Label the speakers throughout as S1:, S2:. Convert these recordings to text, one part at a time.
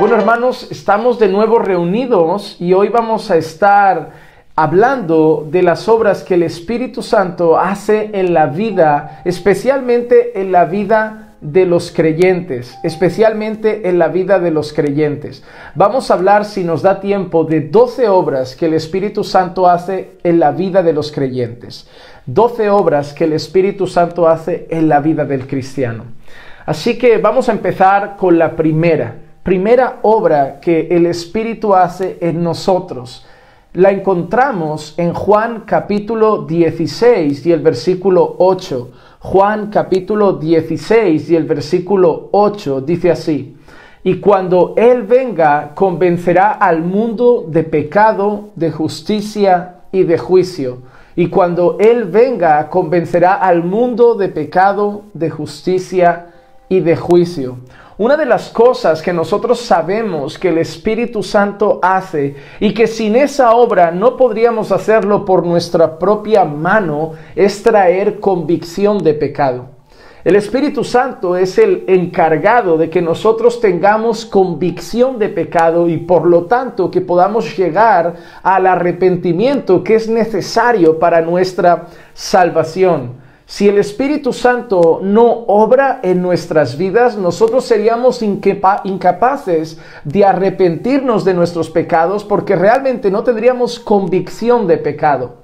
S1: Bueno, hermanos, estamos de nuevo reunidos y hoy vamos a estar hablando de las obras que el Espíritu Santo hace en la vida, especialmente en la vida de los creyentes, Vamos a hablar, si nos da tiempo, de 12 obras que el Espíritu Santo hace en la vida de los creyentes. 12 obras que el Espíritu Santo hace en la vida del cristiano. Así que vamos a empezar con la primera obra que el Espíritu hace en nosotros. La encontramos en Juan capítulo 16 y el versículo 8. Juan capítulo 16 y el versículo 8 dice así: y cuando Él venga, convencerá al mundo de pecado, de justicia y de juicio. Y cuando Él venga, convencerá al mundo de pecado, de justicia y de juicio. Una de las cosas que nosotros sabemos que el Espíritu Santo hace y que sin esa obra no podríamos hacerlo por nuestra propia mano es traer convicción de pecado. El Espíritu Santo es el encargado de que nosotros tengamos convicción de pecado y por lo tanto que podamos llegar al arrepentimiento que es necesario para nuestra salvación. Si el Espíritu Santo no obra en nuestras vidas, nosotros seríamos incapaces de arrepentirnos de nuestros pecados porque realmente no tendríamos convicción de pecado.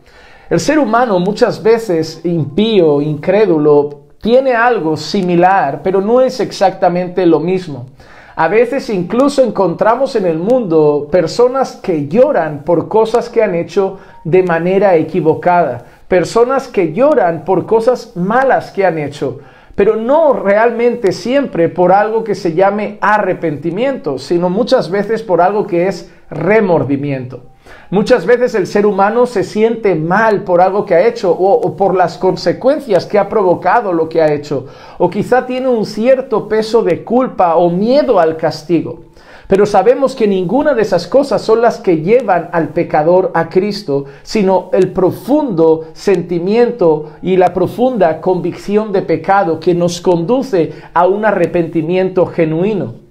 S1: El ser humano muchas veces impío, incrédulo, tiene algo similar, pero no es exactamente lo mismo. A veces incluso encontramos en el mundo personas que lloran por cosas que han hecho de manera equivocada. Personas que lloran por cosas malas que han hecho, pero no realmente siempre por algo que se llame arrepentimiento, sino muchas veces por algo que es remordimiento. Muchas veces el ser humano se siente mal por algo que ha hecho o por las consecuencias que ha provocado lo que ha hecho, o quizá tiene un cierto peso de culpa o miedo al castigo. Pero sabemos que ninguna de esas cosas son las que llevan al pecador a Cristo, sino el profundo sentimiento y la profunda convicción de pecado que nos conduce a un arrepentimiento genuino.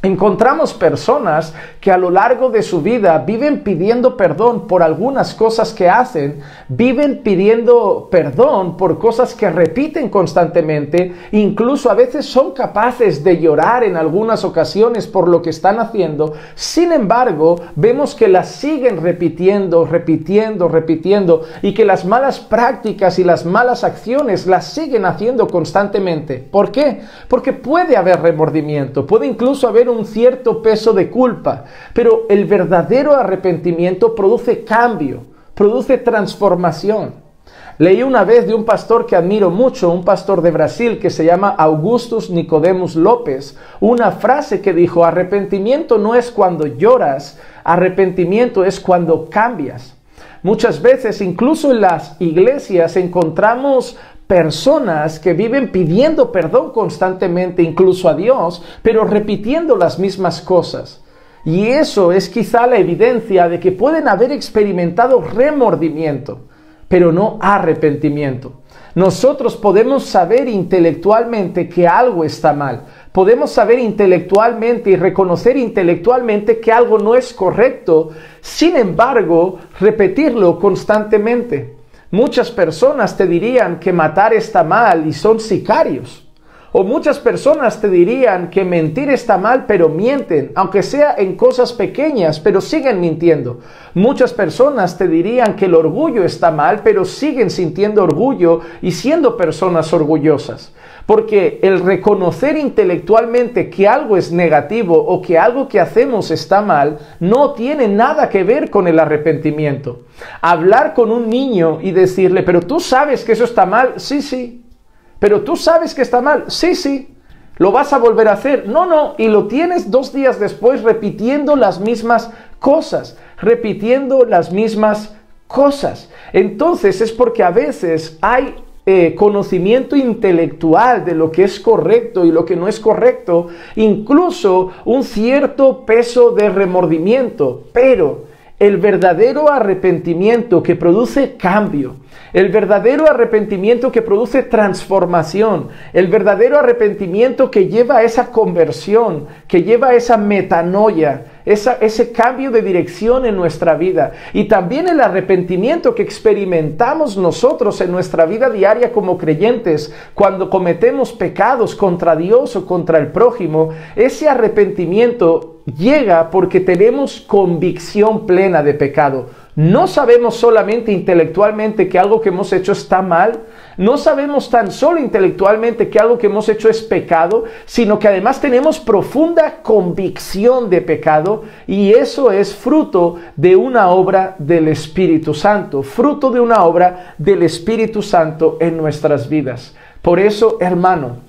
S1: Encontramos personas que a lo largo de su vida viven pidiendo perdón por algunas cosas que hacen, viven pidiendo perdón por cosas que repiten constantemente, incluso a veces son capaces de llorar en algunas ocasiones por lo que están haciendo. Sin embargo, vemos que las siguen repitiendo y que las malas prácticas y las malas acciones las siguen haciendo constantemente. ¿Por qué? Porque puede haber remordimiento, puede incluso haber un cierto peso de culpa, pero el verdadero arrepentimiento produce cambio, produce transformación. Leí una vez de un pastor que admiro mucho, un pastor de Brasil que se llama Augustus Nicodemus Lopes, una frase que dijo: arrepentimiento no es cuando lloras, arrepentimiento es cuando cambias. Muchas veces, incluso en las iglesias, encontramos personas que viven pidiendo perdón constantemente, incluso a Dios, pero repitiendo las mismas cosas. Y eso es quizá la evidencia de que pueden haber experimentado remordimiento, pero no arrepentimiento. Nosotros podemos saber intelectualmente que algo está mal. Podemos saber intelectualmente y reconocer intelectualmente que algo no es correcto. Sin embargo, repetirlo constantemente. Muchas personas te dirían que matar está mal y son sicarios. O muchas personas te dirían que mentir está mal, pero mienten, aunque sea en cosas pequeñas, pero siguen mintiendo. Muchas personas te dirían que el orgullo está mal, pero siguen sintiendo orgullo y siendo personas orgullosas. Porque el reconocer intelectualmente que algo es negativo o que algo que hacemos está mal, no tiene nada que ver con el arrepentimiento. Hablar con un niño y decirle: pero tú sabes que eso está mal, sí, sí. Pero tú sabes que está mal, sí, sí. ¿Lo vas a volver a hacer? No, no. Y lo tienes 2 días después repitiendo las mismas cosas, Entonces es porque a veces hay conocimiento intelectual de lo que es correcto y lo que no es correcto, incluso un cierto peso de remordimiento, pero el verdadero arrepentimiento que produce cambio, El verdadero arrepentimiento que produce transformación, el verdadero arrepentimiento que lleva a esa conversión, que lleva a esa metanoia, ese cambio de dirección en nuestra vida. Y también el arrepentimiento que experimentamos nosotros en nuestra vida diaria como creyentes cuando cometemos pecados contra Dios o contra el prójimo. Ese arrepentimiento llega porque tenemos convicción plena de pecado. No sabemos solamente intelectualmente que algo que hemos hecho está mal, no sabemos tan solo intelectualmente que algo que hemos hecho es pecado, sino que además tenemos profunda convicción de pecado, y eso es fruto de una obra del Espíritu Santo, fruto de una obra del Espíritu Santo en nuestras vidas. Por eso, hermano,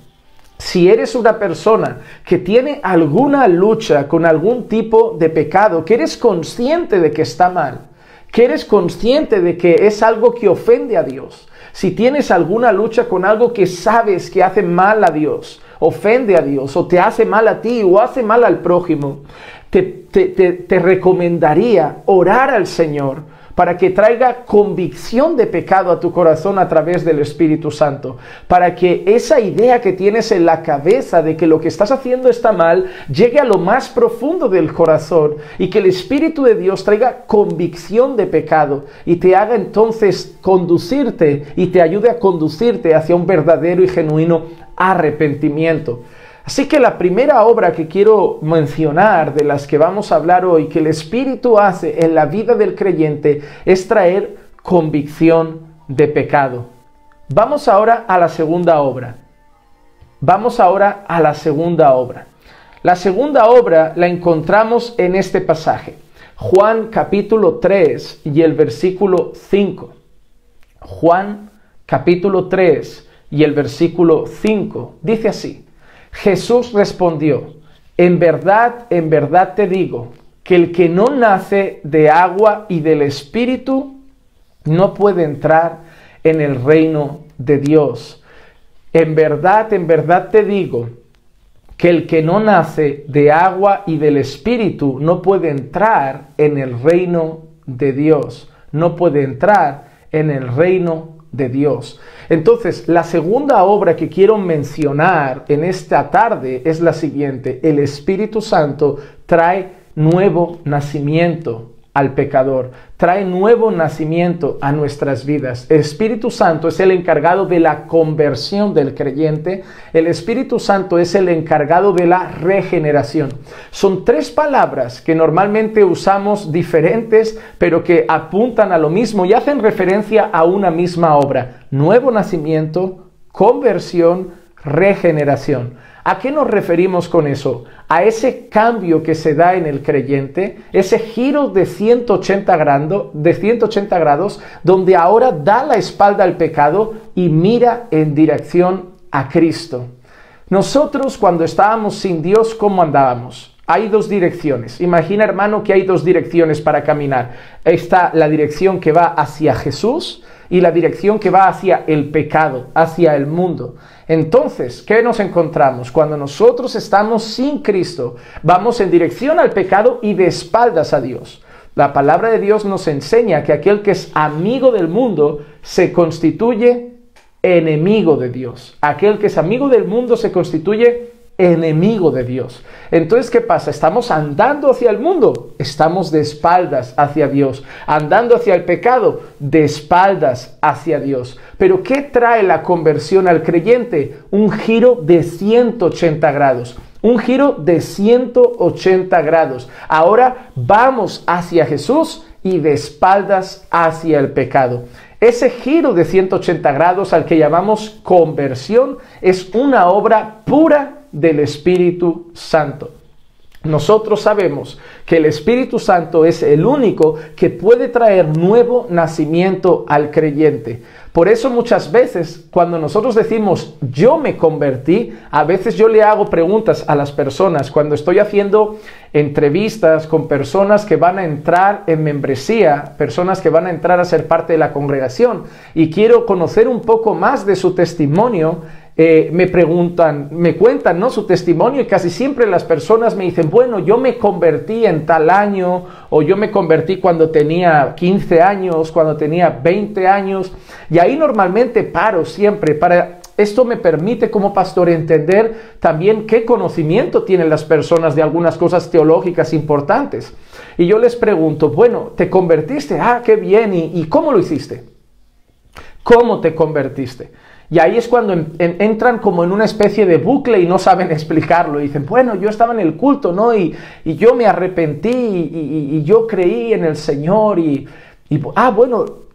S1: si eres una persona que tiene alguna lucha con algún tipo de pecado, que eres consciente de que está mal, que eres consciente de que es algo que ofende a Dios, si tienes alguna lucha con algo que sabes que hace mal a Dios, ofende a Dios, o te hace mal a ti, o hace mal al prójimo, te recomendaría orar al Señor para que traiga convicción de pecado a tu corazón a través del Espíritu Santo, para que esa idea que tienes en la cabeza de que lo que estás haciendo está mal, llegue a lo más profundo del corazón, y que el Espíritu de Dios traiga convicción de pecado, y te haga entonces conducirte, y te ayude a conducirte hacia un verdadero y genuino arrepentimiento. Así que la primera obra que quiero mencionar, de las que vamos a hablar hoy, que el Espíritu hace en la vida del creyente, es traer convicción de pecado. Vamos ahora a la segunda obra. La segunda obra la encontramos en este pasaje. Juan capítulo 3 y el versículo 5. Juan capítulo 3 y el versículo 5. Dice así: Jesús respondió: en verdad te digo, que el que no nace de agua y del Espíritu no puede entrar en el reino de Dios. En verdad te digo, que el que no nace de agua y del Espíritu no puede entrar en el reino de Dios. No puede entrar en el reino de Dios. Entonces, la segunda obra que quiero mencionar en esta tarde es la siguiente: el Espíritu Santo trae nuevo nacimiento al pecador, trae nuevo nacimiento a nuestras vidas. El Espíritu Santo es el encargado de la conversión del creyente. El Espíritu Santo es el encargado de la regeneración. Son tres palabras que normalmente usamos diferentes, pero que apuntan a lo mismo y hacen referencia a una misma obra: nuevo nacimiento, conversión, regeneración. ¿A qué nos referimos con eso? A ese cambio que se da en el creyente, ese giro de 180 grados, donde ahora da la espalda al pecado y mira en dirección a Cristo. Nosotros, cuando estábamos sin Dios, ¿cómo andábamos? Hay dos direcciones. Imagina, hermano, que hay dos direcciones para caminar. Está la dirección que va hacia Jesús y la dirección que va hacia el pecado, hacia el mundo. Entonces, ¿qué nos encontramos? Cuando nosotros estamos sin Cristo, vamos en dirección al pecado y de espaldas a Dios. La palabra de Dios nos enseña que aquel que es amigo del mundo se constituye enemigo de Dios. Aquel que es amigo del mundo se constituye enemigo de Dios. Entonces, ¿qué pasa? Estamos andando hacia el mundo, estamos de espaldas hacia Dios. Andando hacia el pecado, de espaldas hacia Dios. Pero ¿qué trae la conversión al creyente? Un giro de 180 grados. Un giro de 180 grados. Ahora vamos hacia Jesús y de espaldas hacia el pecado. Ese giro de 180 grados, al que llamamos conversión, es una obra pura del Espíritu Santo. Nosotros sabemos que el Espíritu Santo es el único que puede traer nuevo nacimiento al creyente. Por eso muchas veces cuando nosotros decimos yo me convertí, a veces yo le hago preguntas a las personas cuando estoy haciendo entrevistas con personas que van a entrar en membresía, personas que van a entrar a ser parte de la congregación, y quiero conocer un poco más de su testimonio. me preguntan, me cuentan, ¿no?, su testimonio, y casi siempre las personas me dicen, bueno, yo me convertí en tal año, o yo me convertí cuando tenía 15 años, cuando tenía 20 años, y ahí normalmente paro siempre para... Esto me permite como pastor entender también qué conocimiento tienen las personas de algunas cosas teológicas importantes. Y yo les pregunto, bueno, ¿te convertiste? Ah, qué bien, ¿y cómo lo hiciste? ¿Cómo te convertiste? Y ahí es cuando entran como en una especie de bucle y no saben explicarlo. Y dicen, bueno, yo estaba en el culto, ¿no? Y yo me arrepentí y yo creí en el Señor bueno,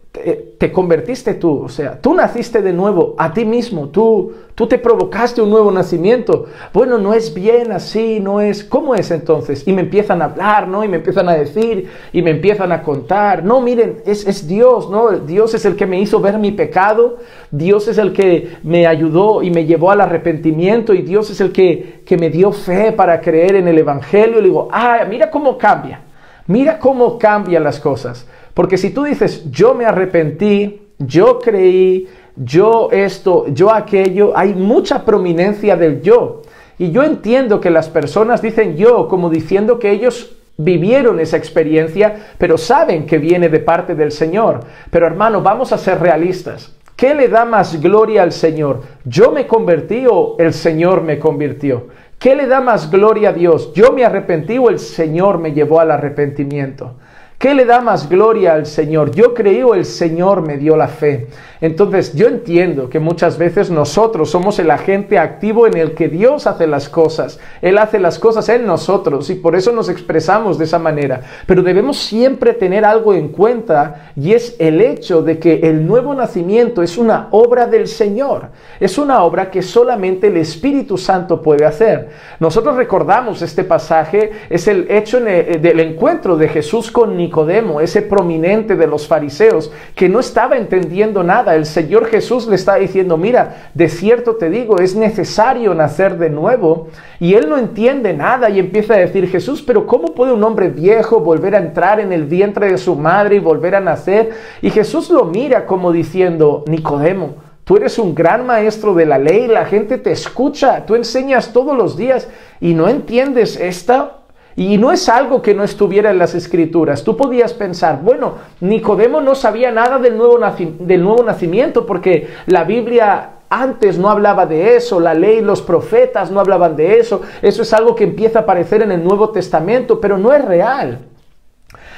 S1: te convertiste tú, o sea, tú naciste de nuevo a ti mismo, tú te provocaste un nuevo nacimiento. Bueno, no es bien así, no es... ¿Cómo es entonces? Y me empiezan a hablar, ¿no? Y me empiezan a decir, y me empiezan a contar. No, miren, es Dios, ¿no? Dios es el que me hizo ver mi pecado, Dios es el que me ayudó y me llevó al arrepentimiento, y Dios es el que me dio fe para creer en el Evangelio. Y le digo, mira cómo cambian las cosas. Porque si tú dices, yo me arrepentí, yo creí, yo esto, yo aquello, hay mucha prominencia del yo. Y yo entiendo que las personas dicen yo como diciendo que ellos vivieron esa experiencia, pero saben que viene de parte del Señor. Pero hermano, vamos a ser realistas. ¿Qué le da más gloria al Señor? ¿Yo me convertí o el Señor me convirtió? ¿Qué le da más gloria a Dios? ¿Yo me arrepentí o el Señor me llevó al arrepentimiento? ¿Qué le da más gloria al Señor? ¿Yo creí o el Señor me dio la fe? Entonces, yo entiendo que muchas veces nosotros somos el agente activo en el que Dios hace las cosas. Él hace las cosas en nosotros y por eso nos expresamos de esa manera. Pero debemos siempre tener algo en cuenta, y es el hecho de que el nuevo nacimiento es una obra del Señor. Es una obra que solamente el Espíritu Santo puede hacer. Nosotros recordamos este pasaje, es el hecho del encuentro de Jesús con Nicodemo, ese prominente de los fariseos que no estaba entendiendo nada. El Señor Jesús le está diciendo, mira, de cierto te digo, es necesario nacer de nuevo. Y él no entiende nada y empieza a decir, Jesús, pero ¿cómo puede un hombre viejo volver a entrar en el vientre de su madre y volver a nacer? Y Jesús lo mira como diciendo, Nicodemo, tú eres un gran maestro de la ley, la gente te escucha, tú enseñas todos los días y no entiendes esta. Y no es algo que no estuviera en las Escrituras. Tú podías pensar, bueno, Nicodemo no sabía nada del nuevo nacimiento porque la Biblia antes no hablaba de eso, la ley, los profetas no hablaban de eso. Eso es algo que empieza a aparecer en el Nuevo Testamento, pero no es real.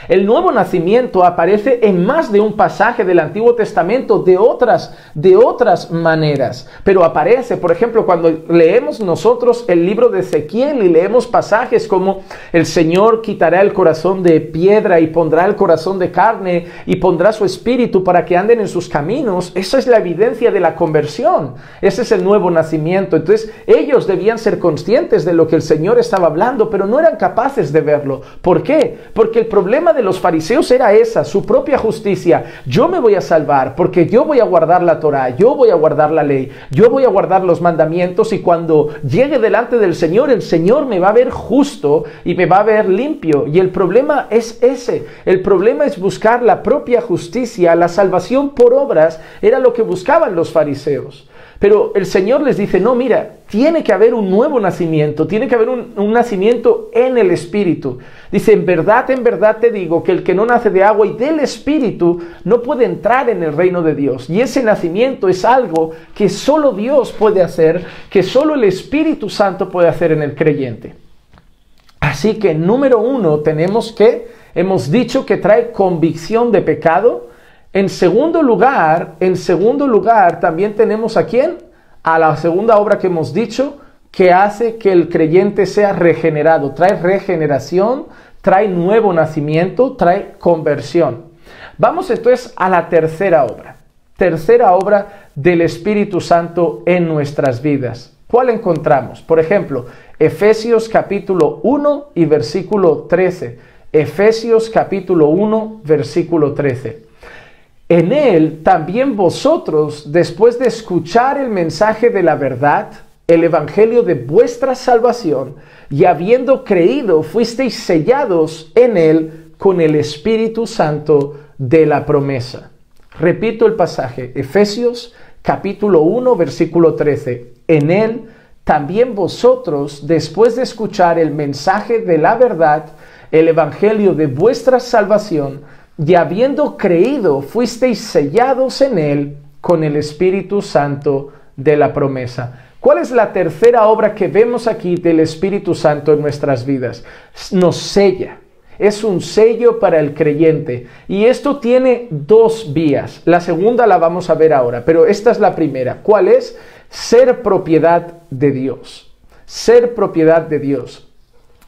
S1: El nuevo nacimiento aparece en más de un pasaje del Antiguo Testamento de otras maneras, pero aparece, por ejemplo, cuando leemos nosotros el libro de Ezequiel y leemos pasajes como el Señor quitará el corazón de piedra y pondrá el corazón de carne y pondrá su espíritu para que anden en sus caminos. Esa es la evidencia de la conversión, ese es el nuevo nacimiento. Entonces ellos debían ser conscientes de lo que el Señor estaba hablando, pero no eran capaces de verlo. ¿Por qué? Porque el problema de los fariseos era esa, su propia justicia. Yo me voy a salvar porque yo voy a guardar la Torá, yo voy a guardar la ley, yo voy a guardar los mandamientos, y cuando llegue delante del Señor, el Señor me va a ver justo y me va a ver limpio. Y el problema es ese, el problema es buscar la propia justicia. La salvación por obras era lo que buscaban los fariseos. Pero el Señor les dice, no, mira, tiene que haber un nuevo nacimiento, tiene que haber un nacimiento en el Espíritu. Dice, en verdad te digo que el que no nace de agua y del Espíritu no puede entrar en el reino de Dios. Y ese nacimiento es algo que solo Dios puede hacer, que solo el Espíritu Santo puede hacer en el creyente. Así que, número uno, hemos dicho que trae convicción de pecado. En segundo lugar, también tenemos ¿a quién? A la segunda obra que hemos dicho, que hace que el creyente sea regenerado. Trae regeneración, trae nuevo nacimiento, trae conversión. Vamos entonces a la tercera obra del Espíritu Santo en nuestras vidas. ¿Cuál encontramos? Por ejemplo, Efesios capítulo 1 y versículo 13. Efesios capítulo 1, versículo 13. En él también vosotros, después de escuchar el mensaje de la verdad, el evangelio de vuestra salvación, y habiendo creído, fuisteis sellados en él con el Espíritu Santo de la promesa. Repito el pasaje, Efesios capítulo 1, versículo 13. En él también vosotros, después de escuchar el mensaje de la verdad, el evangelio de vuestra salvación, y habiendo creído, fuisteis sellados en él con el Espíritu Santo de la promesa. ¿Cuál es la tercera obra que vemos aquí del Espíritu Santo en nuestras vidas? Nos sella. Es un sello para el creyente. Y esto tiene dos vías. La segunda la vamos a ver ahora, pero esta es la primera. ¿Cuál es? Ser propiedad de Dios. Ser propiedad de Dios.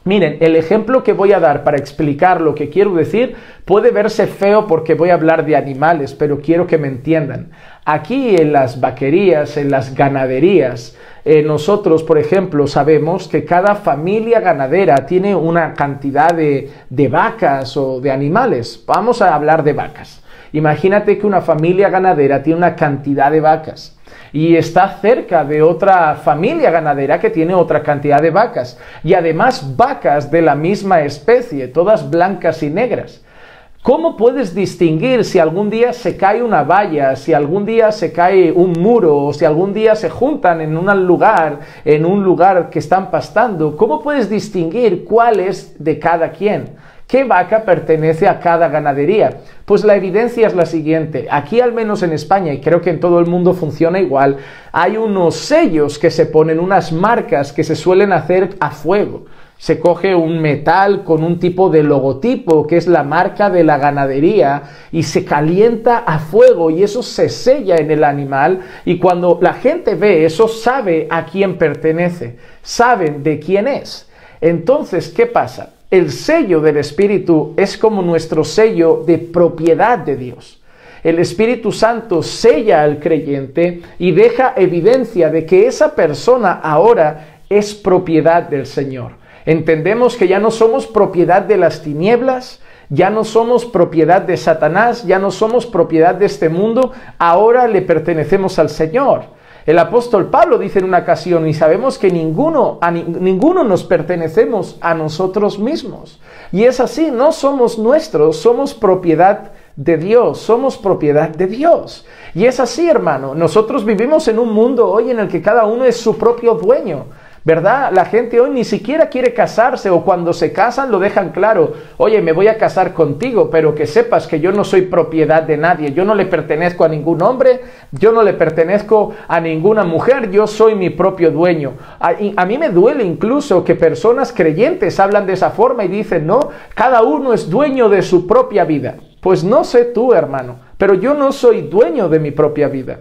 S1: Miren, el ejemplo que voy a dar para explicar lo que quiero decir puede verse feo porque voy a hablar de animales, pero quiero que me entiendan. Aquí en las vaquerías, en las ganaderías, nosotros, por ejemplo, sabemos que cada familia ganadera tiene una cantidad de vacas o de animales. Vamos a hablar de vacas. Imagínate que una familia ganadera tiene una cantidad de vacas y está cerca de otra familia ganadera que tiene otra cantidad de vacas, y además vacas de la misma especie, todas blancas y negras. ¿Cómo puedes distinguir si algún día se cae una valla, si algún día se cae un muro, o si algún día se juntan en un lugar que están pastando? ¿Cómo puedes distinguir cuál es de cada quien? ¿Qué vaca pertenece a cada ganadería? Pues la evidencia es la siguiente. Aquí, al menos en España, y creo que en todo el mundo funciona igual, hay unos sellos que se ponen, unas marcas que se suelen hacer a fuego. Se coge un metal con un tipo de logotipo, que es la marca de la ganadería, y se calienta a fuego, y eso se sella en el animal, y cuando la gente ve eso, sabe a quién pertenece, saben de quién es. Entonces, ¿qué pasa? El sello del Espíritu es como nuestro sello de propiedad de Dios. El Espíritu Santo sella al creyente y deja evidencia de que esa persona ahora es propiedad del Señor. Entendemos que ya no somos propiedad de las tinieblas, ya no somos propiedad de Satanás, ya no somos propiedad de este mundo, ahora le pertenecemos al Señor. El apóstol Pablo dice en una ocasión, y sabemos que ninguno nos pertenecemos a nosotros mismos. Y es así, no somos nuestros, somos propiedad de Dios, somos propiedad de Dios. Y es así, hermano, nosotros vivimos en un mundo hoy en el que cada uno es su propio dueño, ¿verdad? La gente hoy ni siquiera quiere casarse, o cuando se casan lo dejan claro. Oye, me voy a casar contigo, pero que sepas que yo no soy propiedad de nadie. Yo no le pertenezco a ningún hombre, yo no le pertenezco a ninguna mujer, yo soy mi propio dueño. A mí me duele incluso que personas creyentes hablan de esa forma y dicen, no, cada uno es dueño de su propia vida. Pues no sé tú, hermano, pero yo no soy dueño de mi propia vida.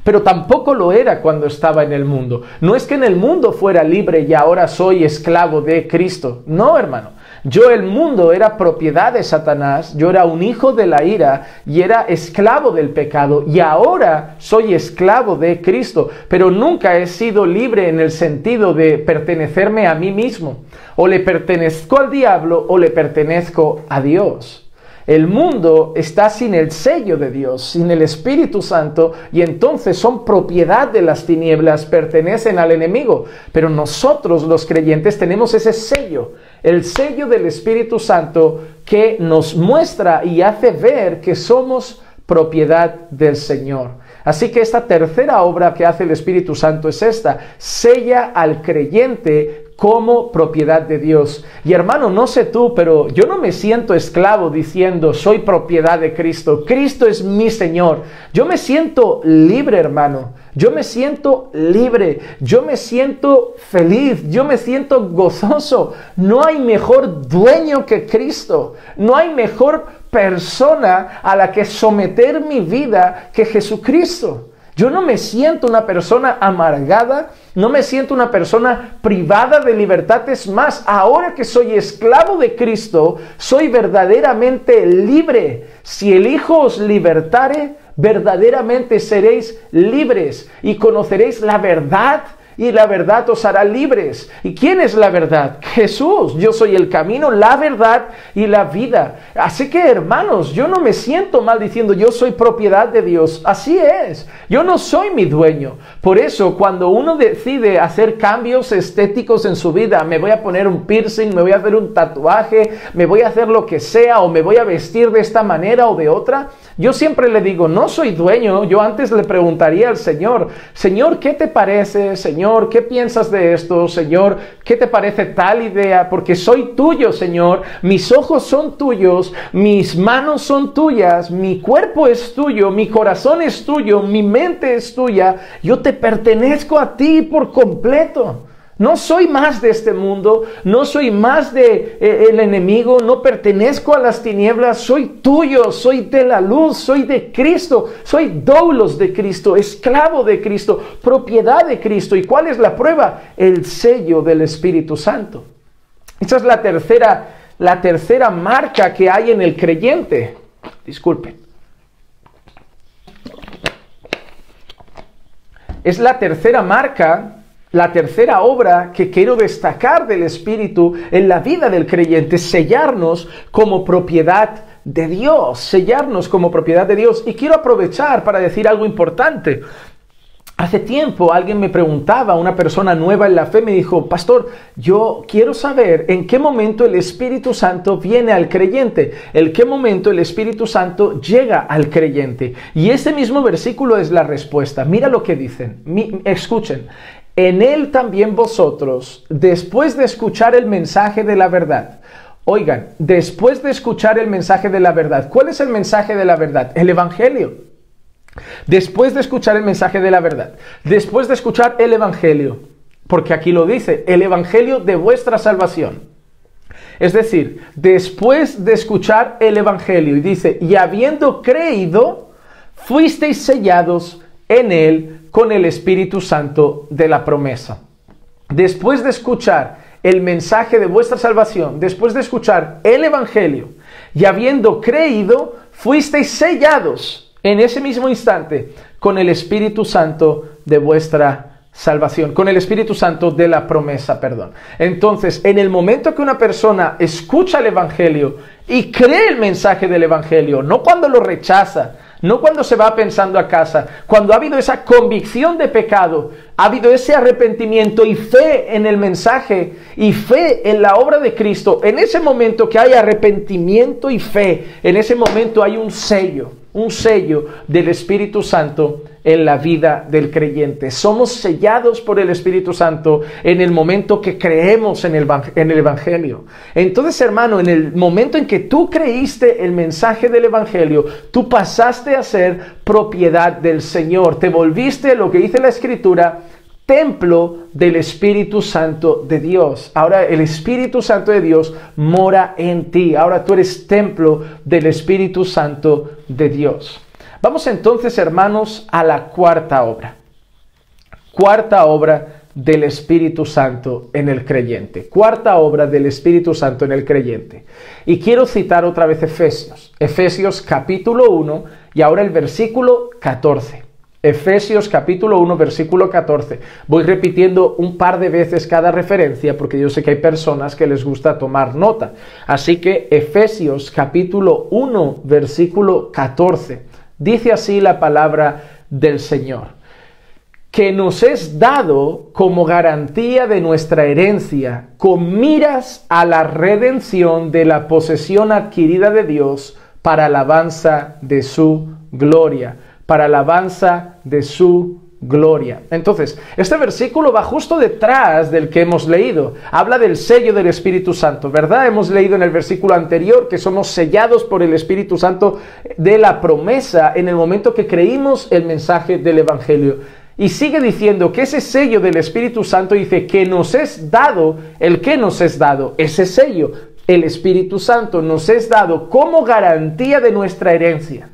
S1: Pero tampoco lo era cuando estaba en el mundo. No es que en el mundo fuera libre y ahora soy esclavo de Cristo. No, hermano. El mundo era propiedad de Satanás, yo era un hijo de la ira y era esclavo del pecado, y ahora soy esclavo de Cristo, pero nunca he sido libre en el sentido de pertenecerme a mí mismo. O le pertenezco al diablo o le pertenezco a Dios. El mundo está sin el sello de Dios, sin el Espíritu Santo, y entonces son propiedad de las tinieblas, pertenecen al enemigo. Pero nosotros, los creyentes, tenemos ese sello, el sello del Espíritu Santo, que nos muestra y hace ver que somos propiedad del Señor. Así que esta tercera obra que hace el Espíritu Santo es esta: sella al creyente como propiedad de Dios. Y hermano, no sé tú, pero yo no me siento esclavo diciendo soy propiedad de Cristo. Cristo es mi Señor. Yo me siento libre, hermano. Yo me siento libre. Yo me siento feliz. Yo me siento gozoso. No hay mejor dueño que Cristo. No hay mejor persona a la que someter mi vida que Jesucristo. Yo no me siento una persona amargada, no me siento una persona privada de libertad. Es más, ahora que soy esclavo de Cristo, soy verdaderamente libre. Si el Hijo os libertare, verdaderamente seréis libres y conoceréis la verdad, y la verdad os hará libres. ¿Y quién es la verdad? Jesús. Yo soy el camino, la verdad y la vida. Así que, hermanos, yo no me siento mal diciendo yo soy propiedad de Dios. Así es. Yo no soy mi dueño. Por eso, cuando uno decide hacer cambios estéticos en su vida, me voy a poner un piercing, me voy a hacer un tatuaje, me voy a hacer lo que sea, o me voy a vestir de esta manera o de otra, yo siempre le digo, no soy dueño. Yo antes le preguntaría al Señor, Señor, ¿qué te parece? Señor, ¿qué piensas de esto? Señor, ¿qué te parece tal idea? Porque soy tuyo, Señor. Mis ojos son tuyos, mis manos son tuyas, mi cuerpo es tuyo, mi corazón es tuyo, mi mente es tuya. Yo te pertenezco a ti por completo. No soy más de este mundo, no soy más de el enemigo, no pertenezco a las tinieblas, soy tuyo, soy de la luz, soy de Cristo, soy doulos de Cristo, esclavo de Cristo, propiedad de Cristo. ¿Y cuál es la prueba? El sello del Espíritu Santo. Esa es la tercera marca que hay en el creyente. Disculpen. Es la tercera marca, la tercera obra que quiero destacar del Espíritu en la vida del creyente, sellarnos como propiedad de Dios, sellarnos como propiedad de Dios. Y quiero aprovechar para decir algo importante. Hace tiempo alguien me preguntaba, una persona nueva en la fe me dijo, pastor, yo quiero saber en qué momento el Espíritu Santo viene al creyente, en qué momento el Espíritu Santo llega al creyente. Y ese mismo versículo es la respuesta. Mira lo que dicen, escuchen. En él también vosotros, después de escuchar el mensaje de la verdad. Oigan, después de escuchar el mensaje de la verdad. ¿Cuál es el mensaje de la verdad? El Evangelio. Después de escuchar el mensaje de la verdad. Después de escuchar el Evangelio. Porque aquí lo dice, el Evangelio de vuestra salvación. Es decir, después de escuchar el Evangelio. Y dice, y habiendo creído, fuisteis sellados en él con el Espíritu Santo de la promesa. Después de escuchar el mensaje de vuestra salvación, después de escuchar el Evangelio y habiendo creído, fuisteis sellados en ese mismo instante con el Espíritu Santo de vuestra salvación, con el Espíritu Santo de la promesa, perdón. Entonces, en el momento que una persona escucha el Evangelio y cree el mensaje del Evangelio, no cuando lo rechaza, no cuando se va pensando a casa, cuando ha habido esa convicción de pecado, ha habido ese arrepentimiento y fe en el mensaje y fe en la obra de Cristo, en ese momento que hay arrepentimiento y fe, en ese momento hay un sello del Espíritu Santo en la vida del creyente. Somos sellados por el Espíritu Santo en el momento que creemos en el Evangelio. Entonces, hermano, en el momento en que tú creíste el mensaje del Evangelio, tú pasaste a ser propiedad del Señor. Te volviste, lo que dice la Escritura, templo del Espíritu Santo de Dios. Ahora el Espíritu Santo de Dios mora en ti. Ahora tú eres templo del Espíritu Santo de Dios. Vamos entonces, hermanos, a la cuarta obra. Cuarta obra del Espíritu Santo en el creyente. Cuarta obra del Espíritu Santo en el creyente. Y quiero citar otra vez Efesios. Efesios capítulo 1 y ahora el versículo 14. Efesios capítulo 1, versículo 14. Voy repitiendo un par de veces cada referencia porque yo sé que hay personas que les gusta tomar nota. Así que Efesios capítulo 1, versículo 14. Dice así la palabra del Señor. Que nos es dado como garantía de nuestra herencia, con miras a la redención de la posesión adquirida de Dios para alabanza de su gloria. Para alabanza de su gloria. Entonces, este versículo va justo detrás del que hemos leído. Habla del sello del Espíritu Santo, ¿verdad? Hemos leído en el versículo anterior que somos sellados por el Espíritu Santo de la promesa en el momento que creímos el mensaje del Evangelio. Y sigue diciendo que ese sello del Espíritu Santo dice que nos es dado, ¿el qué nos es dado? Ese sello, el Espíritu Santo nos es dado como garantía de nuestra herencia.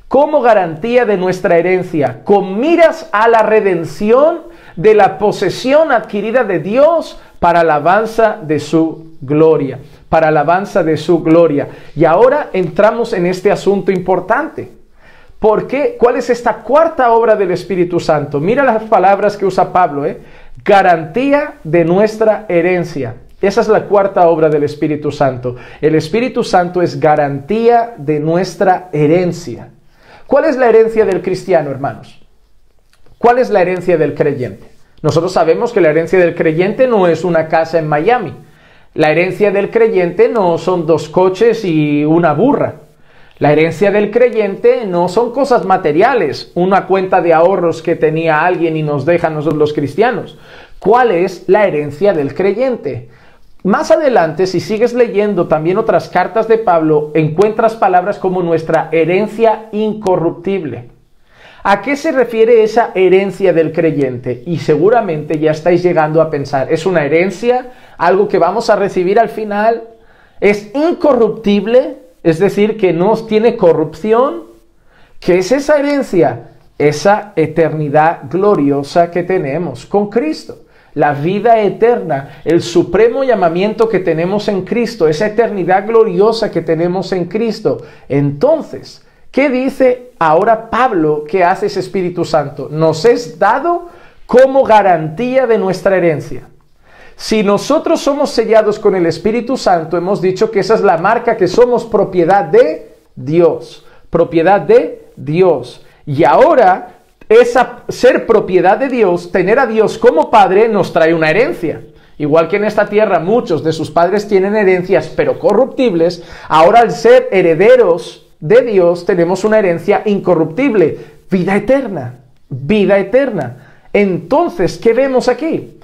S1: Como garantía de nuestra herencia, con miras a la redención de la posesión adquirida de Dios para alabanza de su gloria, para alabanza de su gloria. Y ahora entramos en este asunto importante. ¿Por qué? ¿Cuál es esta cuarta obra del Espíritu Santo? Mira las palabras que usa Pablo, Garantía de nuestra herencia. Esa es la cuarta obra del Espíritu Santo. El Espíritu Santo es garantía de nuestra herencia. ¿Cuál es la herencia del cristiano, hermanos? ¿Cuál es la herencia del creyente? Nosotros sabemos que la herencia del creyente no es una casa en Miami. La herencia del creyente no son 2 coches y una burra. La herencia del creyente no son cosas materiales, una cuenta de ahorros que tenía alguien y nos deja a nosotros los cristianos. ¿Cuál es la herencia del creyente? Más adelante, si sigues leyendo también otras cartas de Pablo, encuentras palabras como nuestra herencia incorruptible. ¿A qué se refiere esa herencia del creyente? Y seguramente ya estáis llegando a pensar, ¿es una herencia? ¿Algo que vamos a recibir al final? ¿Es incorruptible? Es decir, que no tiene corrupción. ¿Qué es esa herencia? Esa eternidad gloriosa que tenemos con Cristo. La vida eterna, el supremo llamamiento que tenemos en Cristo, esa eternidad gloriosa que tenemos en Cristo. Entonces, ¿qué dice ahora Pablo que hace ese Espíritu Santo? Nos es dado como garantía de nuestra herencia. Si nosotros somos sellados con el Espíritu Santo, hemos dicho que esa es la marca, que somos propiedad de Dios. Propiedad de Dios. Y ahora, ser propiedad de Dios, tener a Dios como Padre, nos trae una herencia. Igual que en esta tierra muchos de sus padres tienen herencias, pero corruptibles, ahora al ser herederos de Dios, tenemos una herencia incorruptible, vida eterna, vida eterna. Entonces, ¿qué vemos aquí?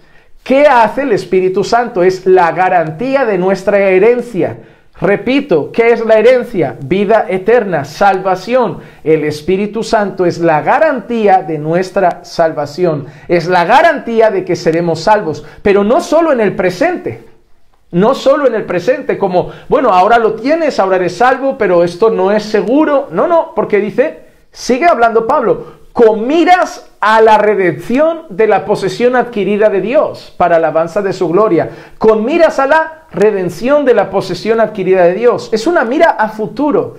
S1: ¿Qué hace el Espíritu Santo? Es la garantía de nuestra herencia. Repito, ¿qué es la herencia? Vida eterna, salvación. El Espíritu Santo es la garantía de nuestra salvación. Es la garantía de que seremos salvos, pero no solo en el presente. No solo en el presente, como, bueno, ahora lo tienes, ahora eres salvo, pero esto no es seguro. No, porque dice, sigue hablando Pablo, con miras a la redención de la posesión adquirida de Dios para alabanza de su gloria. Con miras a la redención de la posesión adquirida de Dios. Es una mira a futuro.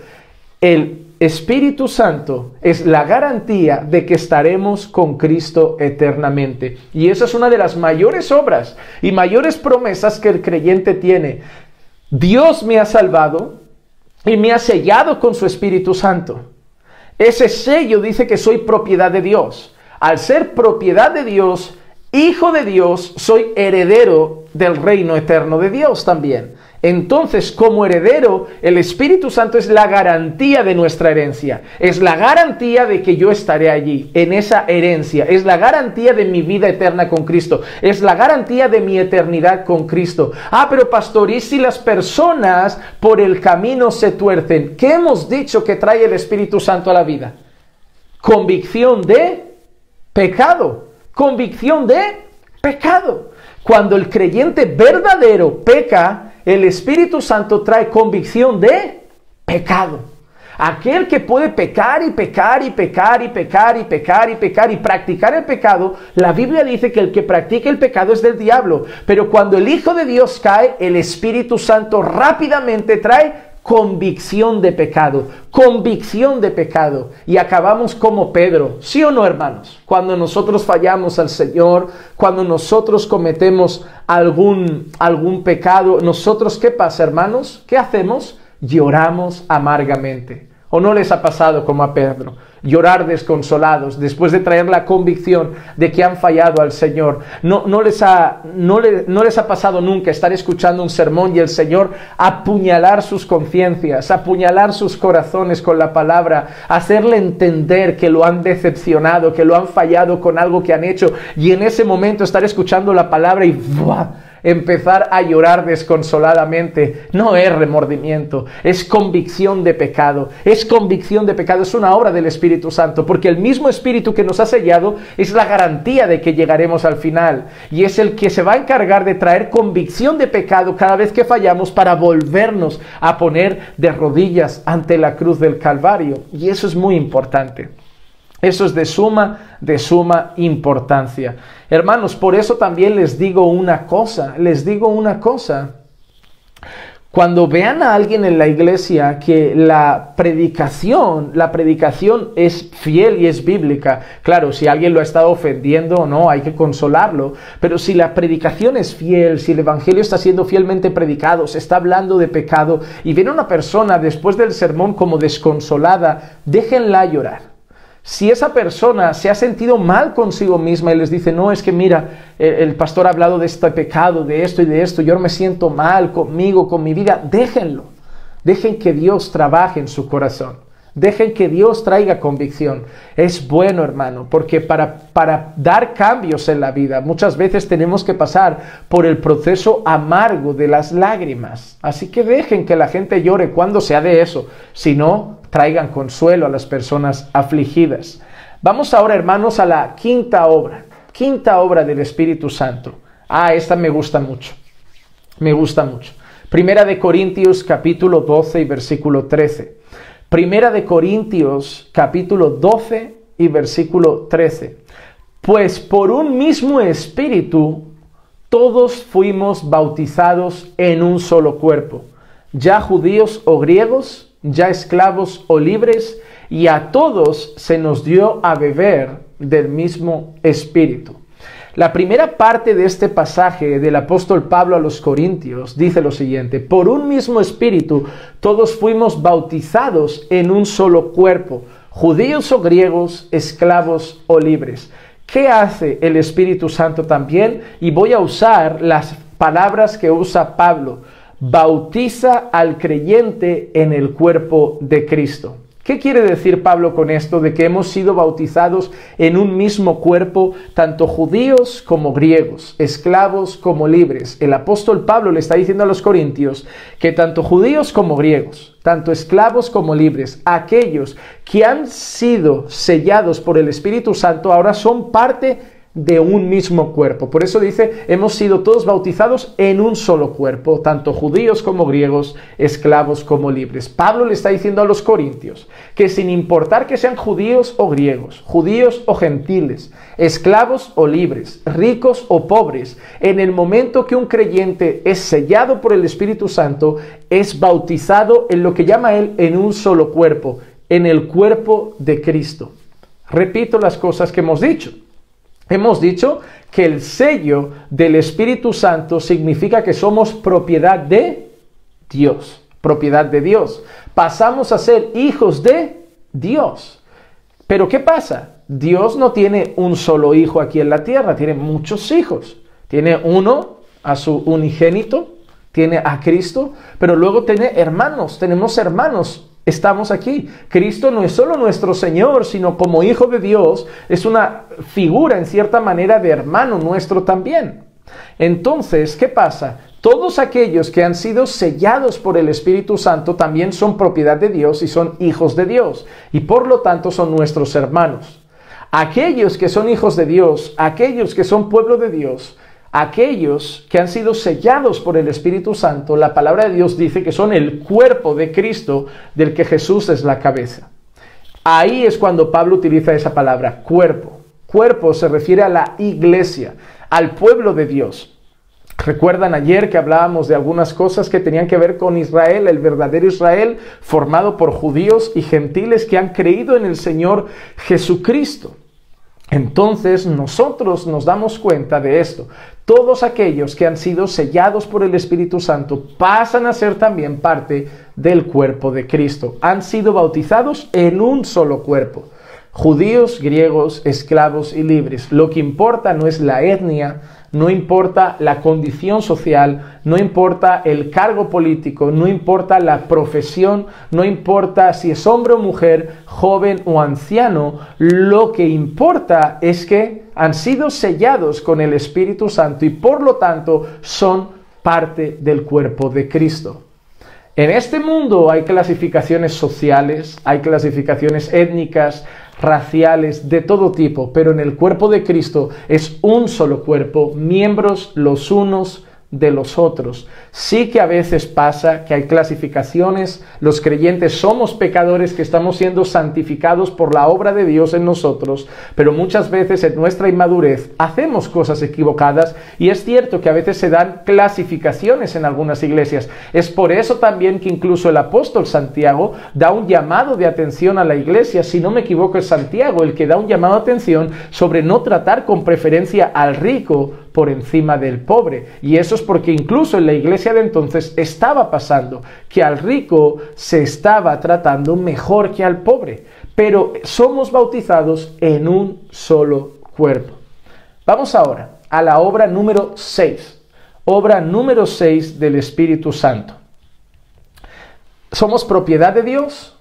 S1: El Espíritu Santo es la garantía de que estaremos con Cristo eternamente. Y esa es una de las mayores obras y mayores promesas que el creyente tiene. Dios me ha salvado y me ha sellado con su Espíritu Santo. Ese sello dice que soy propiedad de Dios. Al ser propiedad de Dios, hijo de Dios, soy heredero del reino eterno de Dios también. Entonces, como heredero, el Espíritu Santo es la garantía de nuestra herencia. Es la garantía de que yo estaré allí, en esa herencia. Es la garantía de mi vida eterna con Cristo. Es la garantía de mi eternidad con Cristo. Pero pastor, ¿y si las personas por el camino se tuercen? ¿Qué hemos dicho que trae el Espíritu Santo a la vida? Convicción de pecado. Convicción de pecado. Cuando el creyente verdadero peca, el Espíritu Santo trae convicción de pecado. Aquel que puede pecar y pecar y pecar y pecar y pecar y pecar y practicar el pecado, la Biblia dice que el que practica el pecado es del diablo. Pero cuando el Hijo de Dios cae, el Espíritu Santo rápidamente trae convicción de pecado, convicción de pecado. Y acabamos como Pedro, ¿sí o no, hermanos? Cuando nosotros fallamos al Señor, cuando nosotros cometemos algún pecado, nosotros, ¿qué pasa, hermanos? ¿Qué hacemos? Lloramos amargamente. ¿O no les ha pasado como a Pedro? Llorar desconsolados después de traer la convicción de que han fallado al Señor. No les ha pasado nunca estar escuchando un sermón y el Señor apuñalar sus conciencias, apuñalar sus corazones con la palabra, hacerle entender que lo han decepcionado, que lo han fallado con algo que han hecho, y en ese momento estar escuchando la palabra y ¡buah!, empezar a llorar desconsoladamente. No es remordimiento, es convicción de pecado. Es convicción de pecado, es una obra del Espíritu Santo, porque el mismo Espíritu que nos ha sellado es la garantía de que llegaremos al final, y es el que se va a encargar de traer convicción de pecado cada vez que fallamos, para volvernos a poner de rodillas ante la cruz del Calvario. Y eso es muy importante. Eso es de suma importancia. Hermanos, por eso también les digo una cosa. Cuando vean a alguien en la iglesia que la predicación es fiel y es bíblica, claro, si alguien lo ha estado ofendiendo o no, hay que consolarlo, pero si la predicación es fiel, si el evangelio está siendo fielmente predicado, se está hablando de pecado, y viene una persona después del sermón como desconsolada, déjenla llorar. Si esa persona se ha sentido mal consigo misma y les dice, no, es que mira, el pastor ha hablado de este pecado, de esto y de esto, yo me siento mal conmigo, con mi vida, déjenlo. Dejen que Dios trabaje en su corazón. Dejen que Dios traiga convicción. Es bueno, hermano, porque para dar cambios en la vida, muchas veces tenemos que pasar por el proceso amargo de las lágrimas. Así que dejen que la gente llore cuando sea de eso. Si no, traigan consuelo a las personas afligidas. Vamos ahora, hermanos, a la quinta obra del Espíritu Santo. Esta me gusta mucho. Me gusta mucho. Primera de Corintios, capítulo 12 y versículo 13. Primera de Corintios, capítulo 12 y versículo 13. Pues por un mismo Espíritu todos fuimos bautizados en un solo cuerpo, ya judíos o griegos, ya esclavos o libres, y a todos se nos dio a beber del mismo Espíritu. La primera parte de este pasaje del apóstol Pablo a los Corintios dice lo siguiente: por un mismo Espíritu todos fuimos bautizados en un solo cuerpo, judíos o griegos, esclavos o libres. ¿Qué hace el Espíritu Santo también? Y voy a usar las palabras que usa Pablo. Bautiza al creyente en el cuerpo de Cristo. ¿Qué quiere decir Pablo con esto de que hemos sido bautizados en un mismo cuerpo, tanto judíos como griegos, esclavos como libres? El apóstol Pablo le está diciendo a los corintios que tanto judíos como griegos, tanto esclavos como libres, aquellos que han sido sellados por el Espíritu Santo ahora son parte de un mismo cuerpo. Por eso dice, hemos sido todos bautizados en un solo cuerpo, tanto judíos como griegos, esclavos como libres. Pablo le está diciendo a los corintios que sin importar que sean judíos o griegos, judíos o gentiles, esclavos o libres, ricos o pobres, en el momento que un creyente es sellado por el Espíritu Santo, es bautizado en lo que llama él en un solo cuerpo, en el cuerpo de Cristo. Repito las cosas que hemos dicho. Hemos dicho que el sello del Espíritu Santo significa que somos propiedad de Dios. Propiedad de Dios. Pasamos a ser hijos de Dios. Pero ¿qué pasa? Dios no tiene un solo hijo aquí en la tierra, tiene muchos hijos. Tiene uno, a su unigénito, tiene a Cristo, pero luego tiene hermanos, tenemos hermanos. Estamos aquí. Cristo no es solo nuestro Señor, sino como Hijo de Dios, es una figura en cierta manera de hermano nuestro también. Entonces, ¿qué pasa? Todos aquellos que han sido sellados por el Espíritu Santo también son propiedad de Dios y son hijos de Dios, y por lo tanto son nuestros hermanos. Aquellos que son hijos de Dios, aquellos que son pueblo de Dios, aquellos que han sido sellados por el Espíritu Santo, la palabra de Dios dice que son el cuerpo de Cristo, del que Jesús es la cabeza. Ahí es cuando Pablo utiliza esa palabra, cuerpo. Cuerpo se refiere a la iglesia, al pueblo de Dios. Recuerdan ayer que hablábamos de algunas cosas que tenían que ver con Israel, el verdadero Israel, formado por judíos y gentiles que han creído en el Señor Jesucristo. Entonces nosotros nos damos cuenta de esto. Todos aquellos que han sido sellados por el Espíritu Santo pasan a ser también parte del cuerpo de Cristo. Han sido bautizados en un solo cuerpo. Judíos, griegos, esclavos y libres. Lo que importa no es la etnia, no importa la condición social, no importa el cargo político, no importa la profesión, no importa si es hombre o mujer, joven o anciano. Lo que importa es que han sido sellados con el Espíritu Santo y por lo tanto son parte del cuerpo de Cristo. En este mundo hay clasificaciones sociales, hay clasificaciones étnicas, raciales, de todo tipo, pero en el cuerpo de Cristo es un solo cuerpo, miembros los unos de los otros. Sí que a veces pasa que hay clasificaciones, los creyentes somos pecadores que estamos siendo santificados por la obra de Dios en nosotros, pero muchas veces en nuestra inmadurez hacemos cosas equivocadas y es cierto que a veces se dan clasificaciones en algunas iglesias. Es por eso también que incluso el apóstol Santiago da un llamado de atención a la iglesia, si no me equivoco es Santiago el que da un llamado de atención sobre no tratar con preferencia al rico por encima del pobre. Y eso es porque incluso en la iglesia de entonces estaba pasando que al rico se estaba tratando mejor que al pobre. Pero somos bautizados en un solo cuerpo. Vamos ahora a la obra número 6. Obra número 6 del Espíritu Santo. Somos propiedad de Dios.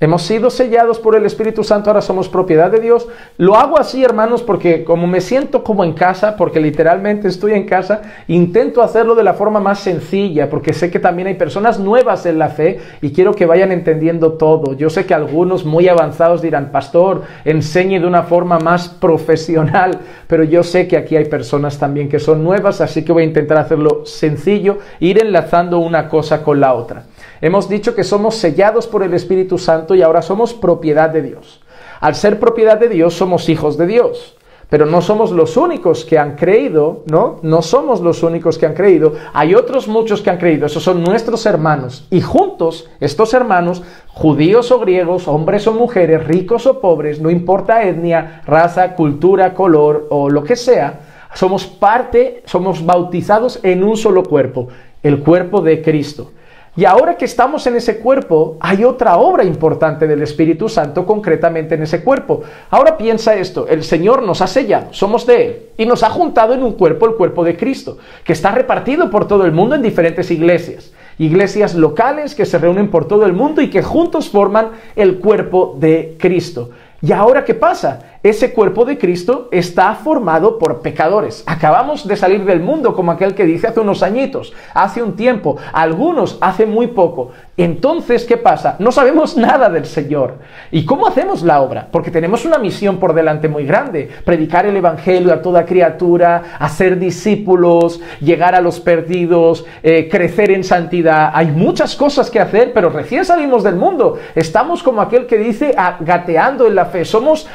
S1: Hemos sido sellados por el Espíritu Santo, ahora somos propiedad de Dios. Lo hago así, hermanos, porque como me siento como en casa, porque literalmente estoy en casa, intento hacerlo de la forma más sencilla, porque sé que también hay personas nuevas en la fe y quiero que vayan entendiendo todo. Yo sé que algunos muy avanzados dirán, pastor, enseñe de una forma más profesional, pero yo sé que aquí hay personas también que son nuevas, así que voy a intentar hacerlo sencillo, ir enlazando una cosa con la otra. Hemos dicho que somos sellados por el Espíritu Santo y ahora somos propiedad de Dios. Al ser propiedad de Dios, somos hijos de Dios. Pero no somos los únicos que han creído, ¿no? No somos los únicos que han creído. Hay otros muchos que han creído. Esos son nuestros hermanos. Y juntos, estos hermanos, judíos o griegos, hombres o mujeres, ricos o pobres, no importa etnia, raza, cultura, color o lo que sea, somos parte, somos bautizados en un solo cuerpo, el cuerpo de Cristo. Y ahora que estamos en ese cuerpo, hay otra obra importante del Espíritu Santo concretamente en ese cuerpo. Ahora piensa esto, el Señor nos ha sellado, somos de Él, y nos ha juntado en un cuerpo, el cuerpo de Cristo, que está repartido por todo el mundo en diferentes iglesias. Iglesias locales que se reúnen por todo el mundo y que juntos forman el cuerpo de Cristo. ¿Y ahora qué pasa? Ese cuerpo de Cristo está formado por pecadores. Acabamos de salir del mundo, como aquel que dice hace unos añitos, hace un tiempo, algunos hace muy poco. Entonces, ¿qué pasa? No sabemos nada del Señor. ¿Y cómo hacemos la obra? Porque tenemos una misión por delante muy grande. Predicar el Evangelio a toda criatura, hacer discípulos, llegar a los perdidos, crecer en santidad. Hay muchas cosas que hacer, pero recién salimos del mundo. Estamos como aquel que dice, gateando en la fe. Somos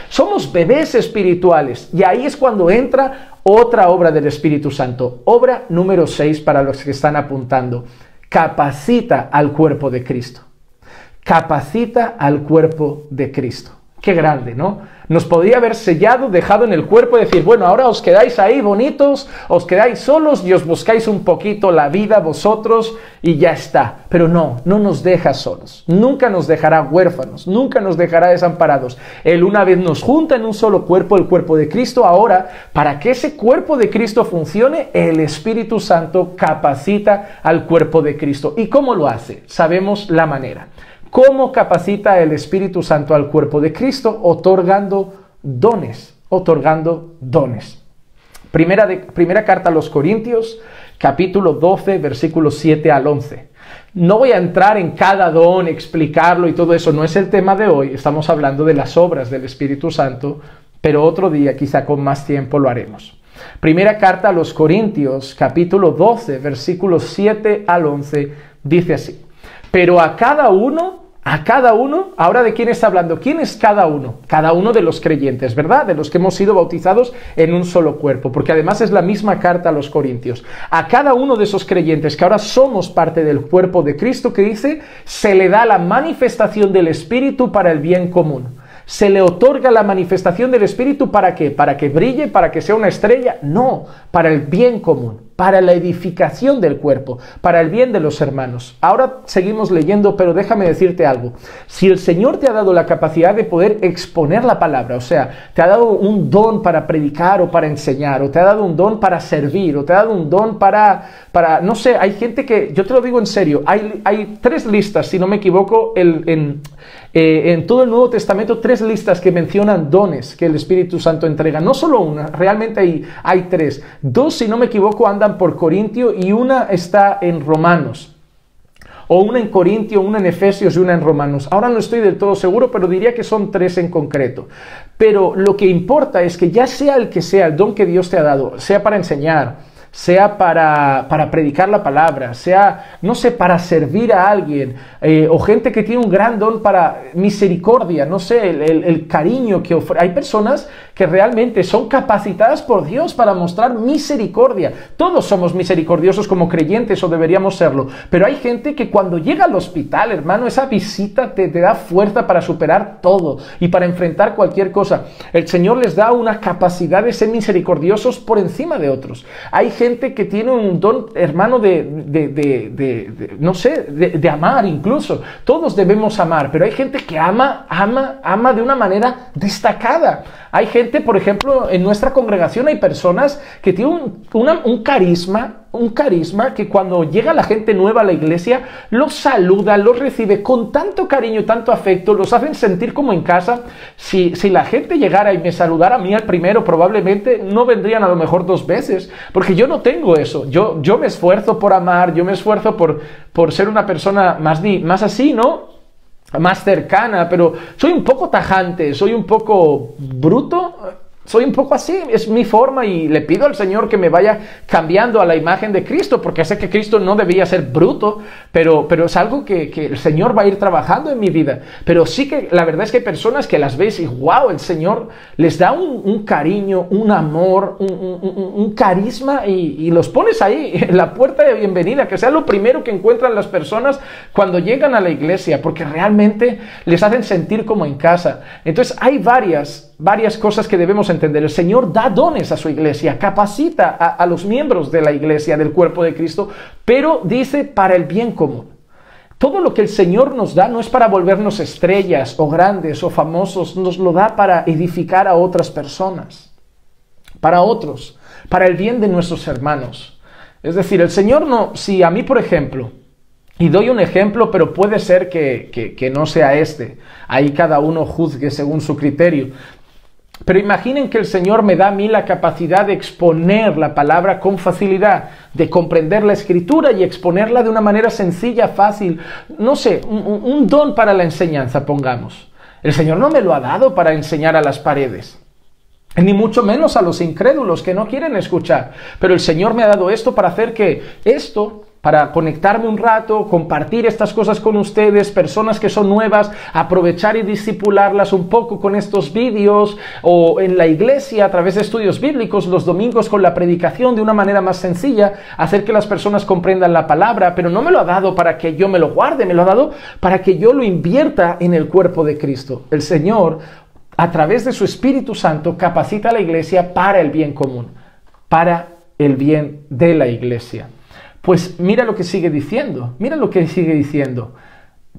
S1: bebés espirituales. Y ahí es cuando entra otra obra del Espíritu Santo. Obra número 6 para los que están apuntando. Capacita al cuerpo de Cristo. Capacita al cuerpo de Cristo. Qué grande, ¿no? Nos podría haber sellado, dejado en el cuerpo y decir, bueno, ahora os quedáis ahí bonitos, os quedáis solos y os buscáis un poquito la vida vosotros y ya está. Pero no nos deja solos. Nunca nos dejará huérfanos, nunca nos dejará desamparados. Él una vez nos junta en un solo cuerpo, el cuerpo de Cristo. Ahora, para que ese cuerpo de Cristo funcione, el Espíritu Santo capacita al cuerpo de Cristo. ¿Y cómo lo hace? Sabemos la manera. ¿Cómo capacita el Espíritu Santo al cuerpo de Cristo? Otorgando dones, Primera carta a los Corintios, capítulo 12, versículos 7 al 11. No voy a entrar en cada don, explicarlo y todo eso, no es el tema de hoy. Estamos hablando de las obras del Espíritu Santo, pero otro día, quizá con más tiempo, lo haremos. Primera carta a los Corintios, capítulo 12, versículos 7 al 11, dice así. Pero a cada uno, ¿ahora de quién está hablando? ¿Quién es cada uno? Cada uno de los creyentes, ¿verdad? De los que hemos sido bautizados en un solo cuerpo, porque además es la misma carta a los Corintios. A cada uno de esos creyentes que ahora somos parte del cuerpo de Cristo, que dice, se le da la manifestación del Espíritu para el bien común. ¿Se le otorga la manifestación del Espíritu para qué? ¿Para que brille? ¿Para que sea una estrella? No, para el bien común, para la edificación del cuerpo, para el bien de los hermanos. Ahora seguimos leyendo, pero déjame decirte algo. Si el Señor te ha dado la capacidad de poder exponer la palabra, o sea, te ha dado un don para predicar o para enseñar, o te ha dado un don para servir, o te ha dado un don para no sé, hay gente que, yo te lo digo en serio, hay 3 listas, si no me equivoco, en todo el Nuevo Testamento, 3 listas que mencionan dones que el Espíritu Santo entrega. No solo una, realmente hay 3. 2, si no me equivoco, andan por Corintio y una está en Romanos. O una en Corintio, una en Efesios y una en Romanos. Ahora no estoy del todo seguro, pero diría que son 3 en concreto. Pero lo que importa es que ya sea el que sea, el don que Dios te ha dado, sea para enseñar, sea para predicar la palabra, sea, no sé, para servir a alguien, o gente que tiene un gran don para misericordia, no sé, el cariño que ofrece. Hay personas que realmente son capacitadas por Dios para mostrar misericordia. Todos somos misericordiosos como creyentes, o deberíamos serlo, pero hay gente que cuando llega al hospital, hermano, esa visita te da fuerza para superar todo y para enfrentar cualquier cosa. El Señor les da una capacidad de ser misericordiosos por encima de otros. Hay gente que tiene un don, hermano, no sé, de amar incluso. Todos debemos amar, pero hay gente que ama de una manera destacada. Hay gente, por ejemplo, en nuestra congregación hay personas que tienen un carisma que cuando llega la gente nueva a la iglesia, los saluda, los recibe con tanto cariño, tanto afecto, los hacen sentir como en casa. Si la gente llegara y me saludara a mí al primero, probablemente no vendrían a lo mejor 2 veces, porque yo no tengo eso. Yo me esfuerzo por amar, yo me esfuerzo por ser una persona más así, ¿no? Más cercana, pero soy un poco tajante, soy un poco bruto, soy un poco así, es mi forma, y le pido al Señor que me vaya cambiando a la imagen de Cristo, porque sé que Cristo no debía ser bruto, pero es algo que el Señor va a ir trabajando en mi vida. Pero sí que la verdad es que hay personas que las ves y wow, el Señor les da un cariño, un amor, un carisma, y los pones ahí en la puerta de bienvenida, que sea lo primero que encuentran las personas cuando llegan a la iglesia, porque realmente les hacen sentir como en casa. Entonces hay varias cosas que debemos entender. El Señor da dones a su iglesia, capacita a los miembros de la iglesia, del cuerpo de Cristo, pero dice para el bien común. Todo lo que el Señor nos da no es para volvernos estrellas o grandes o famosos, nos lo da para edificar a otras personas, para otros, para el bien de nuestros hermanos. Es decir, el Señor no, si a mí, por ejemplo, y doy un ejemplo, pero puede ser que no sea este, ahí cada uno juzgue según su criterio. Pero imaginen que el Señor me da a mí la capacidad de exponer la palabra con facilidad, de comprender la Escritura y exponerla de una manera sencilla, fácil. No sé, un don para la enseñanza, pongamos. El Señor no me lo ha dado para enseñar a las paredes, ni mucho menos a los incrédulos que no quieren escuchar. Pero el Señor me ha dado esto para hacer para conectarme un rato, compartir estas cosas con ustedes, personas que son nuevas, aprovechar y discipularlas un poco con estos vídeos, o en la iglesia a través de estudios bíblicos, los domingos con la predicación de una manera más sencilla, hacer que las personas comprendan la palabra. Pero no me lo ha dado para que yo me lo guarde, me lo ha dado para que yo lo invierta en el cuerpo de Cristo. El Señor, a través de su Espíritu Santo, capacita a la iglesia para el bien común, para el bien de la iglesia. Pues mira lo que sigue diciendo,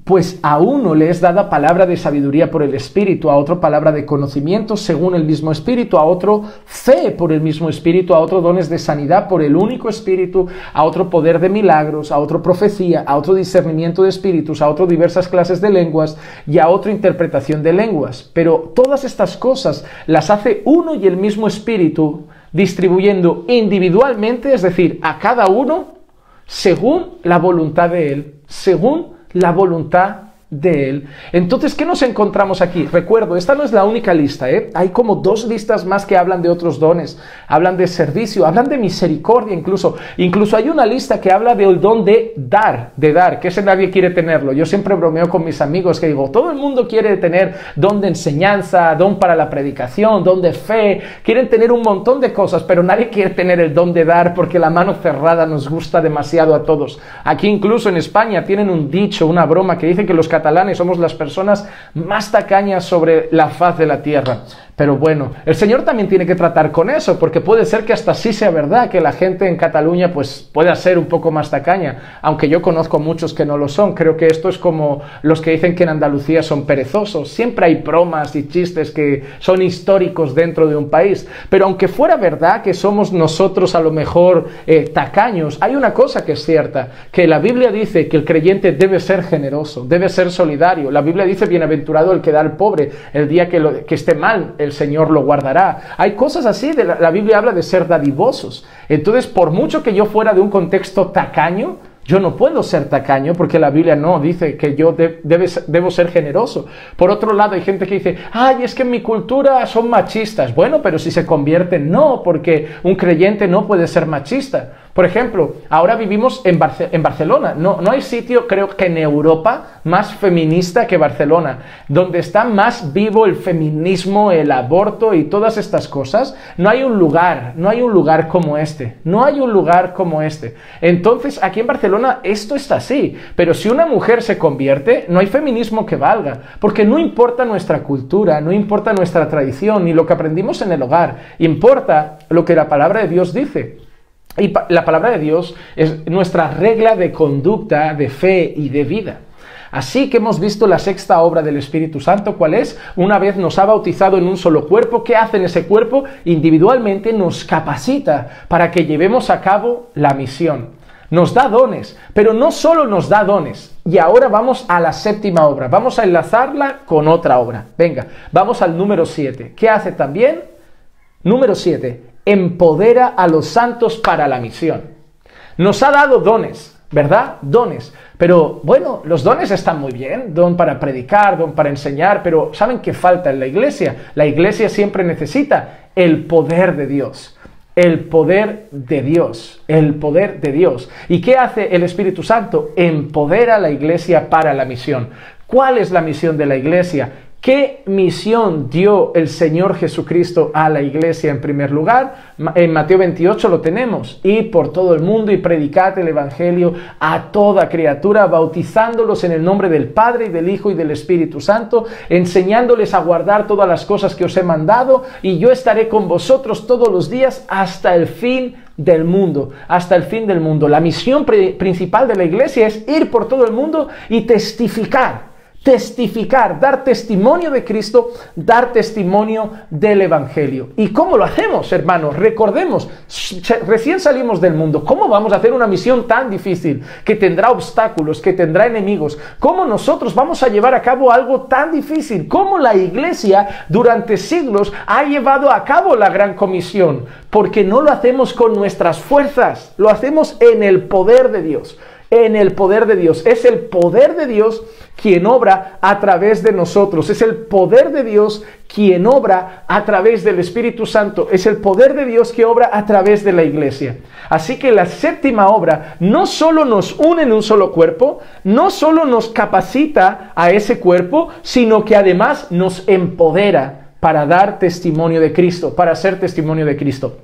S1: Pues a uno le es dada palabra de sabiduría por el Espíritu, a otro palabra de conocimiento según el mismo Espíritu, a otro fe por el mismo Espíritu, a otro dones de sanidad por el único Espíritu, a otro poder de milagros, a otro profecía, a otro discernimiento de espíritus, a otro diversas clases de lenguas y a otro interpretación de lenguas. Pero todas estas cosas las hace uno y el mismo Espíritu, distribuyendo individualmente, es decir, a cada uno, según la voluntad de Él, Entonces, ¿qué nos encontramos aquí? Recuerdo, esta no es la única lista, ¿eh? Hay como 2 listas más que hablan de otros dones, hablan de servicio, hablan de misericordia incluso hay una lista que habla del don de dar, que ese nadie quiere tenerlo. Yo siempre bromeo con mis amigos que digo, todo el mundo quiere tener don de enseñanza, don para la predicación, don de fe, quieren tener un montón de cosas, pero nadie quiere tener el don de dar, porque la mano cerrada nos gusta demasiado a todos. Aquí incluso en España tienen un dicho, una broma que dice que los catalanes somos las personas más tacañas sobre la faz de la tierra. Pero bueno, el Señor también tiene que tratar con eso, porque puede ser que hasta sí sea verdad que la gente en Cataluña pues pueda ser un poco más tacaña, aunque yo conozco muchos que no lo son. Creo que esto es como los que dicen que en Andalucía son perezosos. Siempre hay bromas y chistes que son históricos dentro de un país, pero aunque fuera verdad que somos nosotros a lo mejor tacaños, hay una cosa que es cierta, que la Biblia dice que el creyente debe ser generoso, debe ser solidario. La Biblia dice, bienaventurado el que da al pobre, el día que esté mal, el Señor lo guardará. Hay cosas así, la Biblia habla de ser dadivosos. Entonces, por mucho que yo fuera de un contexto tacaño, Yo no puedo ser tacaño porque la Biblia no dice que yo debo ser generoso. Por otro lado, hay gente que dice, ay, es que en mi cultura son machistas. Bueno, pero si se convierten, no, porque un creyente no puede ser machista. Por ejemplo, ahora vivimos en Barcelona. No hay sitio, creo que en Europa, más feminista que Barcelona, donde está más vivo el feminismo, el aborto y todas estas cosas. No hay un lugar como este. No hay un lugar como este. Entonces, aquí en Barcelona esto está así. Pero si una mujer se convierte, no hay feminismo que valga. Porque no importa nuestra cultura, no importa nuestra tradición, ni lo que aprendimos en el hogar. Importa lo que la palabra de Dios dice. Y la palabra de Dios es nuestra regla de conducta, de fe y de vida. Así que hemos visto la sexta obra del Espíritu Santo. ¿Cuál es? Una vez nos ha bautizado en un solo cuerpo. ¿Qué hace en ese cuerpo? Individualmente nos capacita para que llevemos a cabo la misión. Nos da dones, pero no solo nos da dones. Y ahora vamos a la séptima obra. Vamos a enlazarla con otra obra. Venga, vamos al número 7. ¿Qué hace también? Número 7. Empodera a los santos para la misión. Nos ha dado dones, ¿verdad? Dones. Pero bueno, los dones están muy bien, don para predicar, don para enseñar, pero ¿saben qué falta en la iglesia? La iglesia siempre necesita el poder de Dios. El poder de Dios, el poder de Dios. ¿Y qué hace el Espíritu Santo? Empodera a la iglesia para la misión. ¿Cuál es la misión de la iglesia? ¿Qué misión dio el Señor Jesucristo a la iglesia en primer lugar? En Mateo 28 lo tenemos. Ir por todo el mundo y predicad el Evangelio a toda criatura, bautizándolos en el nombre del Padre y del Hijo y del Espíritu Santo, enseñándoles a guardar todas las cosas que os he mandado, y yo estaré con vosotros todos los días hasta el fin del mundo, hasta el fin del mundo. La misión principal de la iglesia es ir por todo el mundo y testificar, dar testimonio de Cristo, dar testimonio del Evangelio. ¿Y cómo lo hacemos, hermanos? Recordemos, recién salimos del mundo. ¿Cómo vamos a hacer una misión tan difícil, que tendrá obstáculos, que tendrá enemigos? ¿Cómo nosotros vamos a llevar a cabo algo tan difícil? ¿Cómo la iglesia durante siglos ha llevado a cabo la gran comisión? Porque no lo hacemos con nuestras fuerzas, lo hacemos en el poder de Dios. En el poder de Dios. Es el poder de Dios quien obra a través de nosotros. Es el poder de Dios quien obra a través del Espíritu Santo. Es el poder de Dios que obra a través de la iglesia. Así que la séptima obra no solo nos une en un solo cuerpo, no solo nos capacita a ese cuerpo, sino que además nos empodera para dar testimonio de Cristo, para ser testimonio de Cristo.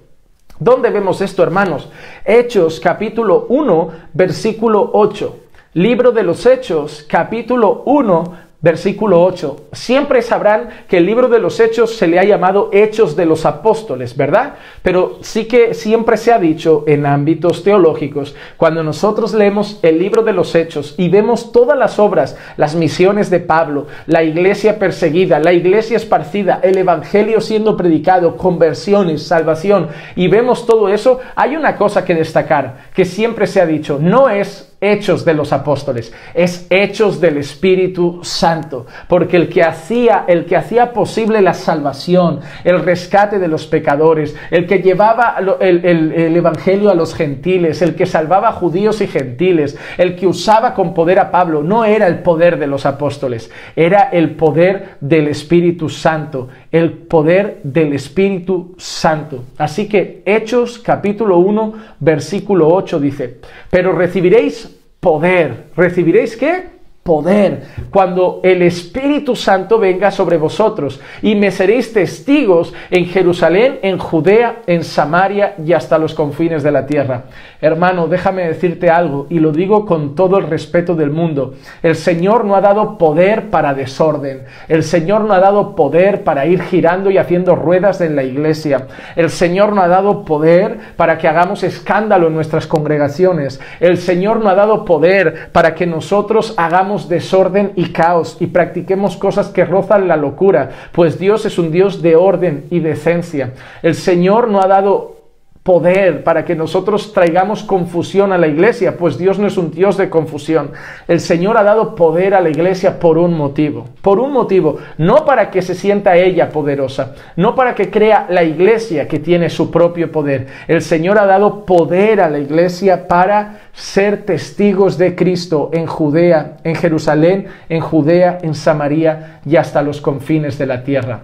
S1: ¿Dónde vemos esto, hermanos? Hechos, capítulo 1, versículo 8. Libro de los Hechos, capítulo 1, versículo 8. Siempre sabrán que el libro de los Hechos se le ha llamado Hechos de los Apóstoles, ¿verdad? Pero sí que siempre se ha dicho en ámbitos teológicos, cuando nosotros leemos el libro de los Hechos y vemos todas las obras, las misiones de Pablo, la iglesia perseguida, la iglesia esparcida, el evangelio siendo predicado, conversiones, salvación, y vemos todo eso, hay una cosa que destacar, que siempre se ha dicho, no es Hechos de los Apóstoles, es Hechos del Espíritu Santo, porque el que hacía posible la salvación, el rescate de los pecadores, el que llevaba el evangelio a los gentiles, el que salvaba a judíos y gentiles, el que usaba con poder a Pablo, no era el poder de los apóstoles, era el poder del Espíritu Santo, el poder del Espíritu Santo. Así que Hechos capítulo 1 versículo 8 dice, pero recibiréis poder. ¿Recibiréis qué? Poder, cuando el Espíritu Santo venga sobre vosotros, y me seréis testigos en Jerusalén, en Judea, en Samaria y hasta los confines de la tierra. Hermano, déjame decirte algo, y lo digo con todo el respeto del mundo. El Señor no ha dado poder para desorden. El Señor no ha dado poder para ir girando y haciendo ruedas en la iglesia. El Señor no ha dado poder para que hagamos escándalo en nuestras congregaciones. El Señor no ha dado poder para que nosotros hagamos desorden y caos y practiquemos cosas que rozan la locura, pues Dios es un Dios de orden y decencia. El Señor no ha dado poder para que nosotros traigamos confusión a la iglesia, pues Dios no es un Dios de confusión. El Señor ha dado poder a la iglesia por un motivo, no para que se sienta ella poderosa, no para que crea la iglesia que tiene su propio poder. El Señor ha dado poder a la iglesia para ser testigos de Cristo en Judea, en Jerusalén, en Judea, en Samaria y hasta los confines de la tierra.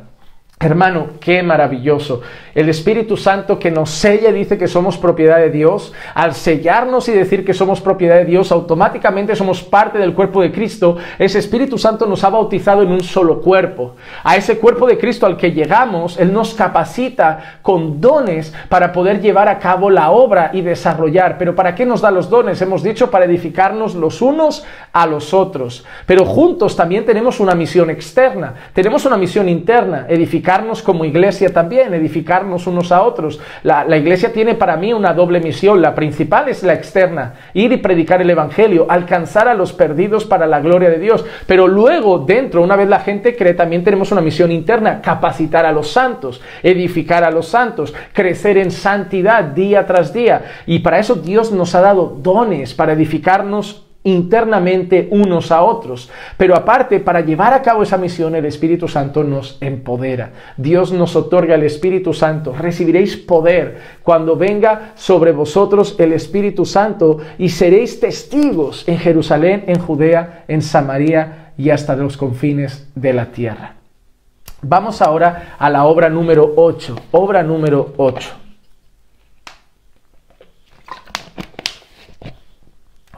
S1: Hermano, qué maravilloso. El Espíritu Santo que nos sella, dice que somos propiedad de Dios. Al sellarnos y decir que somos propiedad de Dios, automáticamente somos parte del cuerpo de Cristo. Ese Espíritu Santo nos ha bautizado en un solo cuerpo. A ese cuerpo de Cristo al que llegamos, Él nos capacita con dones para poder llevar a cabo la obra y desarrollar. ¿Pero para qué nos da los dones? Hemos dicho, para edificarnos los unos a los otros. Pero juntos también tenemos una misión externa. Tenemos una misión interna, edificarnos como iglesia también, edificarnos unos a otros. La iglesia tiene para mí una doble misión. La principal es la externa, ir y predicar el evangelio, alcanzar a los perdidos para la gloria de Dios. Pero luego dentro, una vez la gente cree, también tenemos una misión interna, capacitar a los santos, edificar a los santos, crecer en santidad día tras día. Y para eso Dios nos ha dado dones para edificarnos internamente unos a otros. Pero aparte, para llevar a cabo esa misión, el Espíritu Santo nos empodera. Dios nos otorga el Espíritu Santo. Recibiréis poder cuando venga sobre vosotros el Espíritu Santo y seréis testigos en Jerusalén, en Judea, en Samaria y hasta los confines de la tierra. Vamos ahora a la obra número 8. Obra número 8.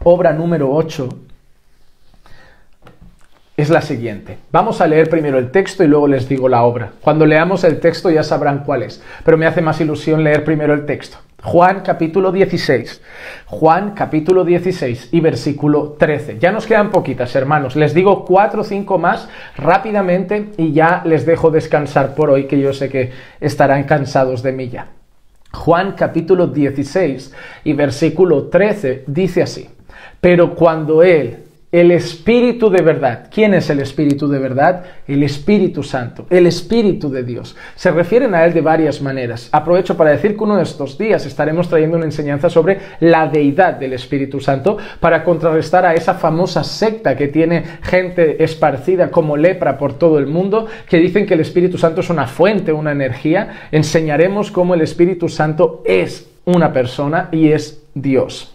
S1: Obra número 8 es la siguiente. Vamos a leer primero el texto y luego les digo la obra. Cuando leamos el texto ya sabrán cuál es, pero me hace más ilusión leer primero el texto. Juan capítulo 16. Juan capítulo 16 y versículo 13. Ya nos quedan poquitas, hermanos. Les digo 4 o 5 más rápidamente y ya les dejo descansar por hoy, que yo sé que estarán cansados de mí ya. Juan capítulo 16 y versículo 13 dice así: pero cuando Él, el Espíritu de verdad, ¿quién es el Espíritu de verdad? El Espíritu Santo, el Espíritu de Dios. Se refieren a Él de varias maneras. Aprovecho para decir que uno de estos días estaremos trayendo una enseñanza sobre la deidad del Espíritu Santo para contrarrestar a esa famosa secta que tiene gente esparcida como lepra por todo el mundo, que dicen que el Espíritu Santo es una fuente, una energía. Enseñaremos cómo el Espíritu Santo es una persona y es Dios.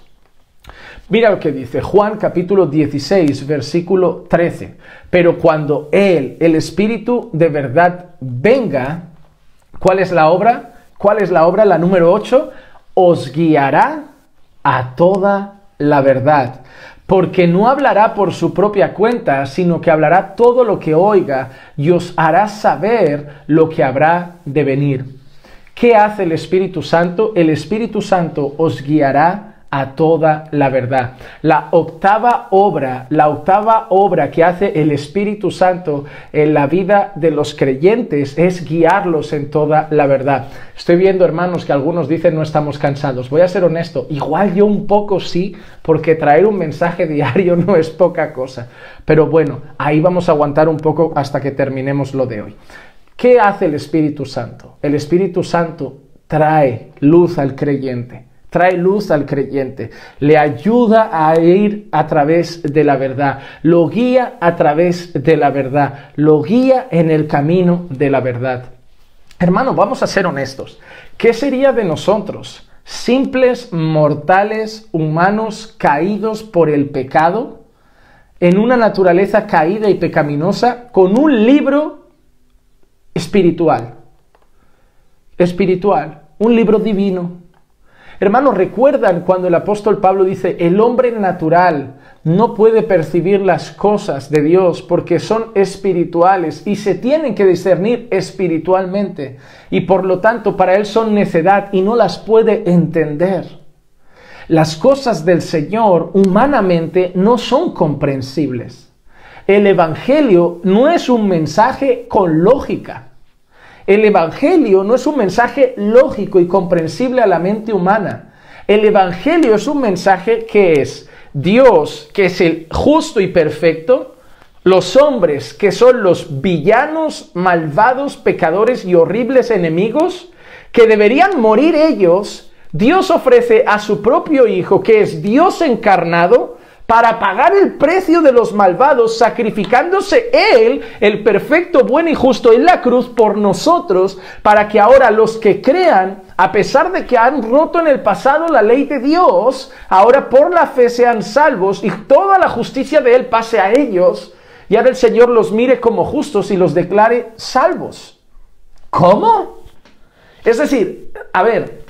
S1: Mira lo que dice Juan capítulo 16, versículo 13. Pero cuando Él, el Espíritu de verdad, venga, ¿cuál es la obra? ¿Cuál es la obra? La número 8. Os guiará a toda la verdad. Porque no hablará por su propia cuenta, sino que hablará todo lo que oiga y os hará saber lo que habrá de venir. ¿Qué hace el Espíritu Santo? El Espíritu Santo os guiará a toda la verdad. La octava obra que hace el Espíritu Santo en la vida de los creyentes es guiarlos en toda la verdad. Estoy viendo, hermanos, que algunos dicen no estamos cansados. Voy a ser honesto, igual yo un poco sí, porque traer un mensaje diario no es poca cosa. Pero bueno, ahí vamos a aguantar un poco hasta que terminemos lo de hoy. ¿Qué hace el Espíritu Santo? El Espíritu Santo trae luz al creyente. Trae luz al creyente, le ayuda a ir a través de la verdad, lo guía a través de la verdad, lo guía en el camino de la verdad. Hermano, vamos a ser honestos. ¿Qué sería de nosotros, simples mortales humanos caídos por el pecado, en una naturaleza caída y pecaminosa, con un libro espiritual, un libro divino? Hermanos, ¿recuerdan cuando el apóstol Pablo dice, el hombre natural no puede percibir las cosas de Dios porque son espirituales y se tienen que discernir espiritualmente y por lo tanto para él son necedad y no las puede entender? Las cosas del Señor humanamente no son comprensibles. El Evangelio no es un mensaje con lógica. El Evangelio no es un mensaje lógico y comprensible a la mente humana. El Evangelio es un mensaje que es Dios, que es el justo y perfecto, los hombres, que son los villanos, malvados, pecadores y horribles enemigos, que deberían morir ellos, Dios ofrece a su propio Hijo, que es Dios encarnado, para pagar el precio de los malvados, sacrificándose Él, el perfecto, bueno y justo, en la cruz por nosotros, para que ahora los que crean, a pesar de que han roto en el pasado la ley de Dios, ahora por la fe sean salvos y toda la justicia de Él pase a ellos, y ahora el Señor los mire como justos y los declare salvos. ¿Cómo? Es decir, a ver,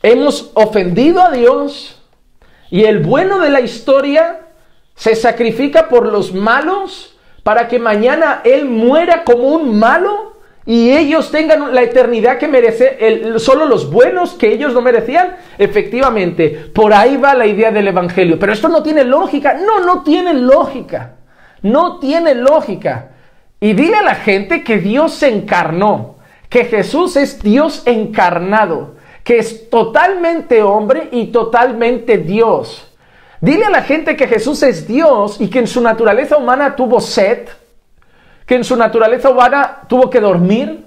S1: hemos ofendido a Dios, y el bueno de la historia se sacrifica por los malos para que mañana Él muera como un malo y ellos tengan la eternidad que merece, solo los buenos que ellos no merecían. Efectivamente, por ahí va la idea del Evangelio. Pero esto no tiene lógica. No tiene lógica. No tiene lógica. Y dile a la gente que Dios se encarnó, que Jesús es Dios encarnado, que es totalmente hombre y totalmente Dios. Dile a la gente que Jesús es Dios y que en su naturaleza humana tuvo sed, que en su naturaleza humana tuvo que dormir,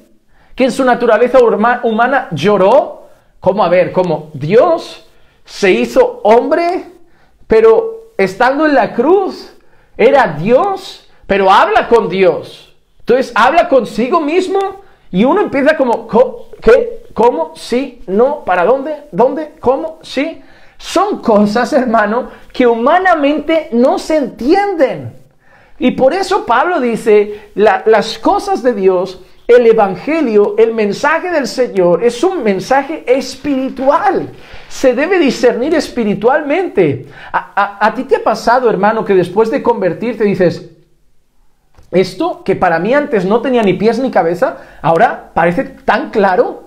S1: que en su naturaleza humana lloró. ¿Cómo? A ver, ¿cómo? Dios se hizo hombre, pero estando en la cruz era Dios, pero habla con Dios. Entonces habla consigo mismo y uno empieza como, ¿qué? ¿Cómo? ¿Sí? ¿No? ¿Para dónde? ¿Dónde? ¿Cómo? ¿Sí? Son cosas, hermano, que humanamente no se entienden. Y por eso Pablo dice, las cosas de Dios, el Evangelio, el mensaje del Señor, es un mensaje espiritual. Se debe discernir espiritualmente. ¿A ti te ha pasado, hermano, que después de convertirte dices, esto que para mí antes no tenía ni pies ni cabeza, ahora parece tan claro,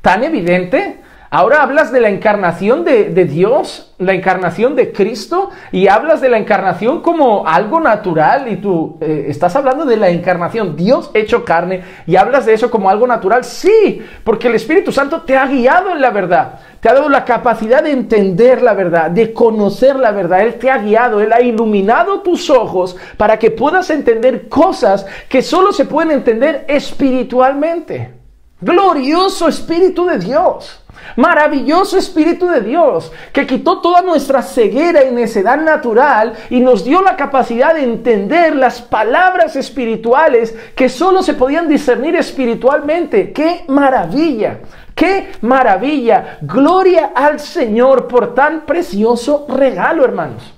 S1: tan evidente? Ahora hablas de la encarnación de Dios, la encarnación de Cristo, y hablas de la encarnación como algo natural, y tú estás hablando de la encarnación, Dios hecho carne, y hablas de eso como algo natural. Sí, porque el Espíritu Santo te ha guiado en la verdad, te ha dado la capacidad de entender la verdad, de conocer la verdad. Él te ha guiado, Él ha iluminado tus ojos para que puedas entender cosas que solo se pueden entender espiritualmente. Glorioso Espíritu de Dios. Maravilloso Espíritu de Dios, que quitó toda nuestra ceguera y necedad natural y nos dio la capacidad de entender las palabras espirituales que solo se podían discernir espiritualmente. ¡Qué maravilla! ¡Qué maravilla! Gloria al Señor por tan precioso regalo, hermanos.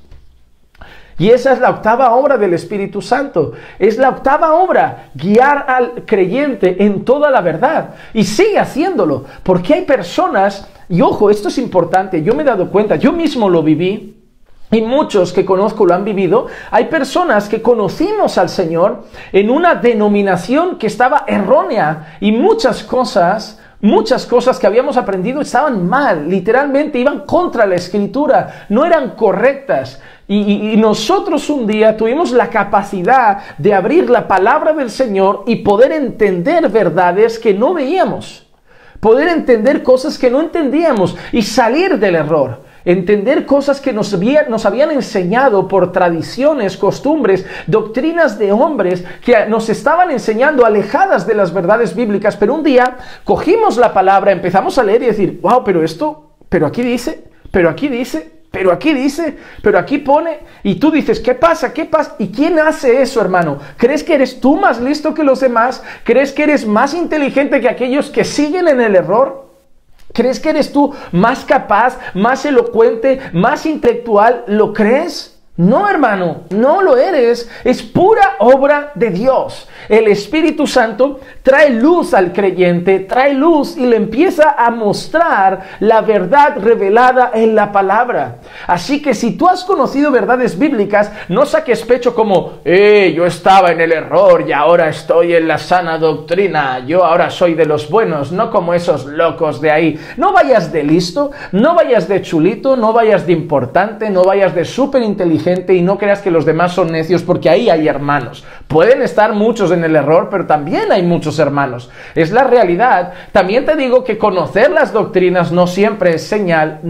S1: Y esa es la octava obra del Espíritu Santo. Es la octava obra, guiar al creyente en toda la verdad. Y sigue haciéndolo, porque hay personas, y ojo, esto es importante, yo me he dado cuenta, yo mismo lo viví, y muchos que conozco lo han vivido. Hay personas que conocimos al Señor en una denominación que estaba errónea, y muchas cosas que habíamos aprendido estaban mal, literalmente iban contra la Escritura, no eran correctas. Y nosotros un día tuvimos la capacidad de abrir la palabra del Señor y poder entender verdades que no veíamos, poder entender cosas que no entendíamos y salir del error. Entender cosas que nos habían enseñado por tradiciones, costumbres, doctrinas de hombres que nos estaban enseñando alejadas de las verdades bíblicas. Pero un día cogimos la palabra, empezamos a leer y decir, wow, pero aquí dice, pero aquí dice, pero aquí dice, pero aquí pone. Y tú dices, ¿qué pasa? ¿Qué pasa? ¿Y quién hace eso, hermano? ¿Crees que eres tú más listo que los demás? ¿Crees que eres más inteligente que aquellos que siguen en el error? ¿Crees que eres tú más capaz, más elocuente, más intelectual? ¿Lo crees? No, hermano, no lo eres. Es pura obra de Dios. El Espíritu Santo trae luz al creyente, trae luz y le empieza a mostrar la verdad revelada en la palabra. Así que si tú has conocido verdades bíblicas, no saques pecho como, yo estaba en el error y ahora estoy en la sana doctrina, yo ahora soy de los buenos, no como esos locos de ahí. No vayas de listo, no vayas de chulito, no vayas de importante, no vayas de súper inteligente. inteligente y no creas que los demás son necios, porque ahí hay hermanos. Pueden estar muchos en el error, pero también hay muchos hermanos. Es la realidad. También te digo que conocer las doctrinas no siempre es señal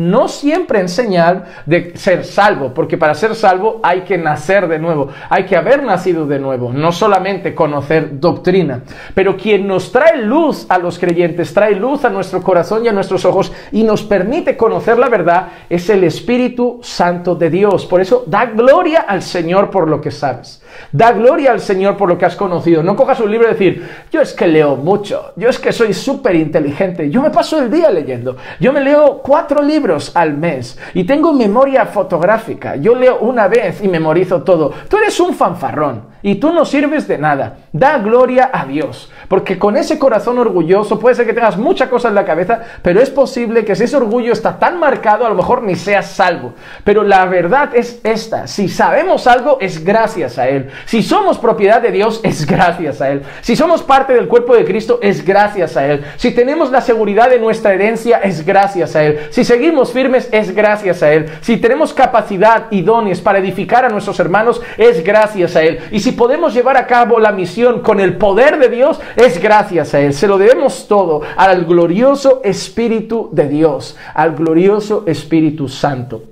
S1: de ser salvo, porque para ser salvo hay que nacer de nuevo, hay que haber nacido de nuevo, no solamente conocer doctrina. Pero quien nos trae luz a los creyentes, trae luz a nuestro corazón y a nuestros ojos y nos permite conocer la verdad, es el Espíritu Santo de Dios. Por eso da gloria al Señor por lo que sabes, da gloria al Señor por lo que has conocido. No cojas un libro y decir, yo es que leo mucho, yo es que soy súper inteligente, yo me paso el día leyendo, yo me leo 4 libros al mes y tengo memoria fotográfica, yo leo una vez y memorizo todo. Tú eres un fanfarrón y tú no sirves de nada. Da gloria a Dios, porque con ese corazón orgulloso puede ser que tengas mucha cosa en la cabeza, pero es posible que si ese orgullo está tan marcado, a lo mejor ni seas salvo. Pero la verdad es esta: si sabemos algo, es gracias a Él. Si somos propiedad de Dios, es gracias a Él. Si somos parte del cuerpo de Cristo, es gracias a Él. Si tenemos la seguridad de nuestra herencia, es gracias a Él. Si seguimos firmes, es gracias a Él. Si tenemos capacidad y dones para edificar a nuestros hermanos, es gracias a Él. Y si podemos llevar a cabo la misión con el poder de Dios, es gracias a Él. Se lo debemos todo al glorioso Espíritu de Dios, al glorioso Espíritu Santo.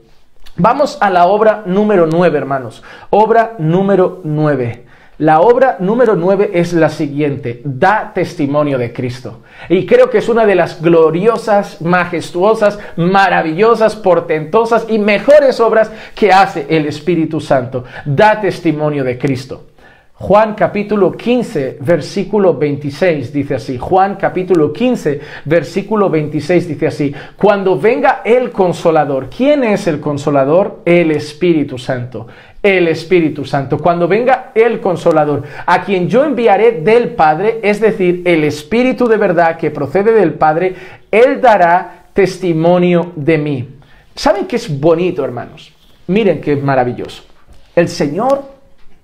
S1: Vamos a la obra número 9, hermanos. Obra número 9. La obra número 9 es la siguiente: da testimonio de Cristo. Y creo que es una de las gloriosas, majestuosas, maravillosas, portentosas y mejores obras que hace el Espíritu Santo. Da testimonio de Cristo. Juan capítulo 15, versículo 26 dice así. Juan capítulo 15, versículo 26 dice así: cuando venga el Consolador. ¿Quién es el Consolador? El Espíritu Santo. El Espíritu Santo. Cuando venga el Consolador, a quien yo enviaré del Padre, es decir, el Espíritu de verdad que procede del Padre, Él dará testimonio de mí. ¿Saben qué es bonito, hermanos? Miren qué maravilloso. El Señor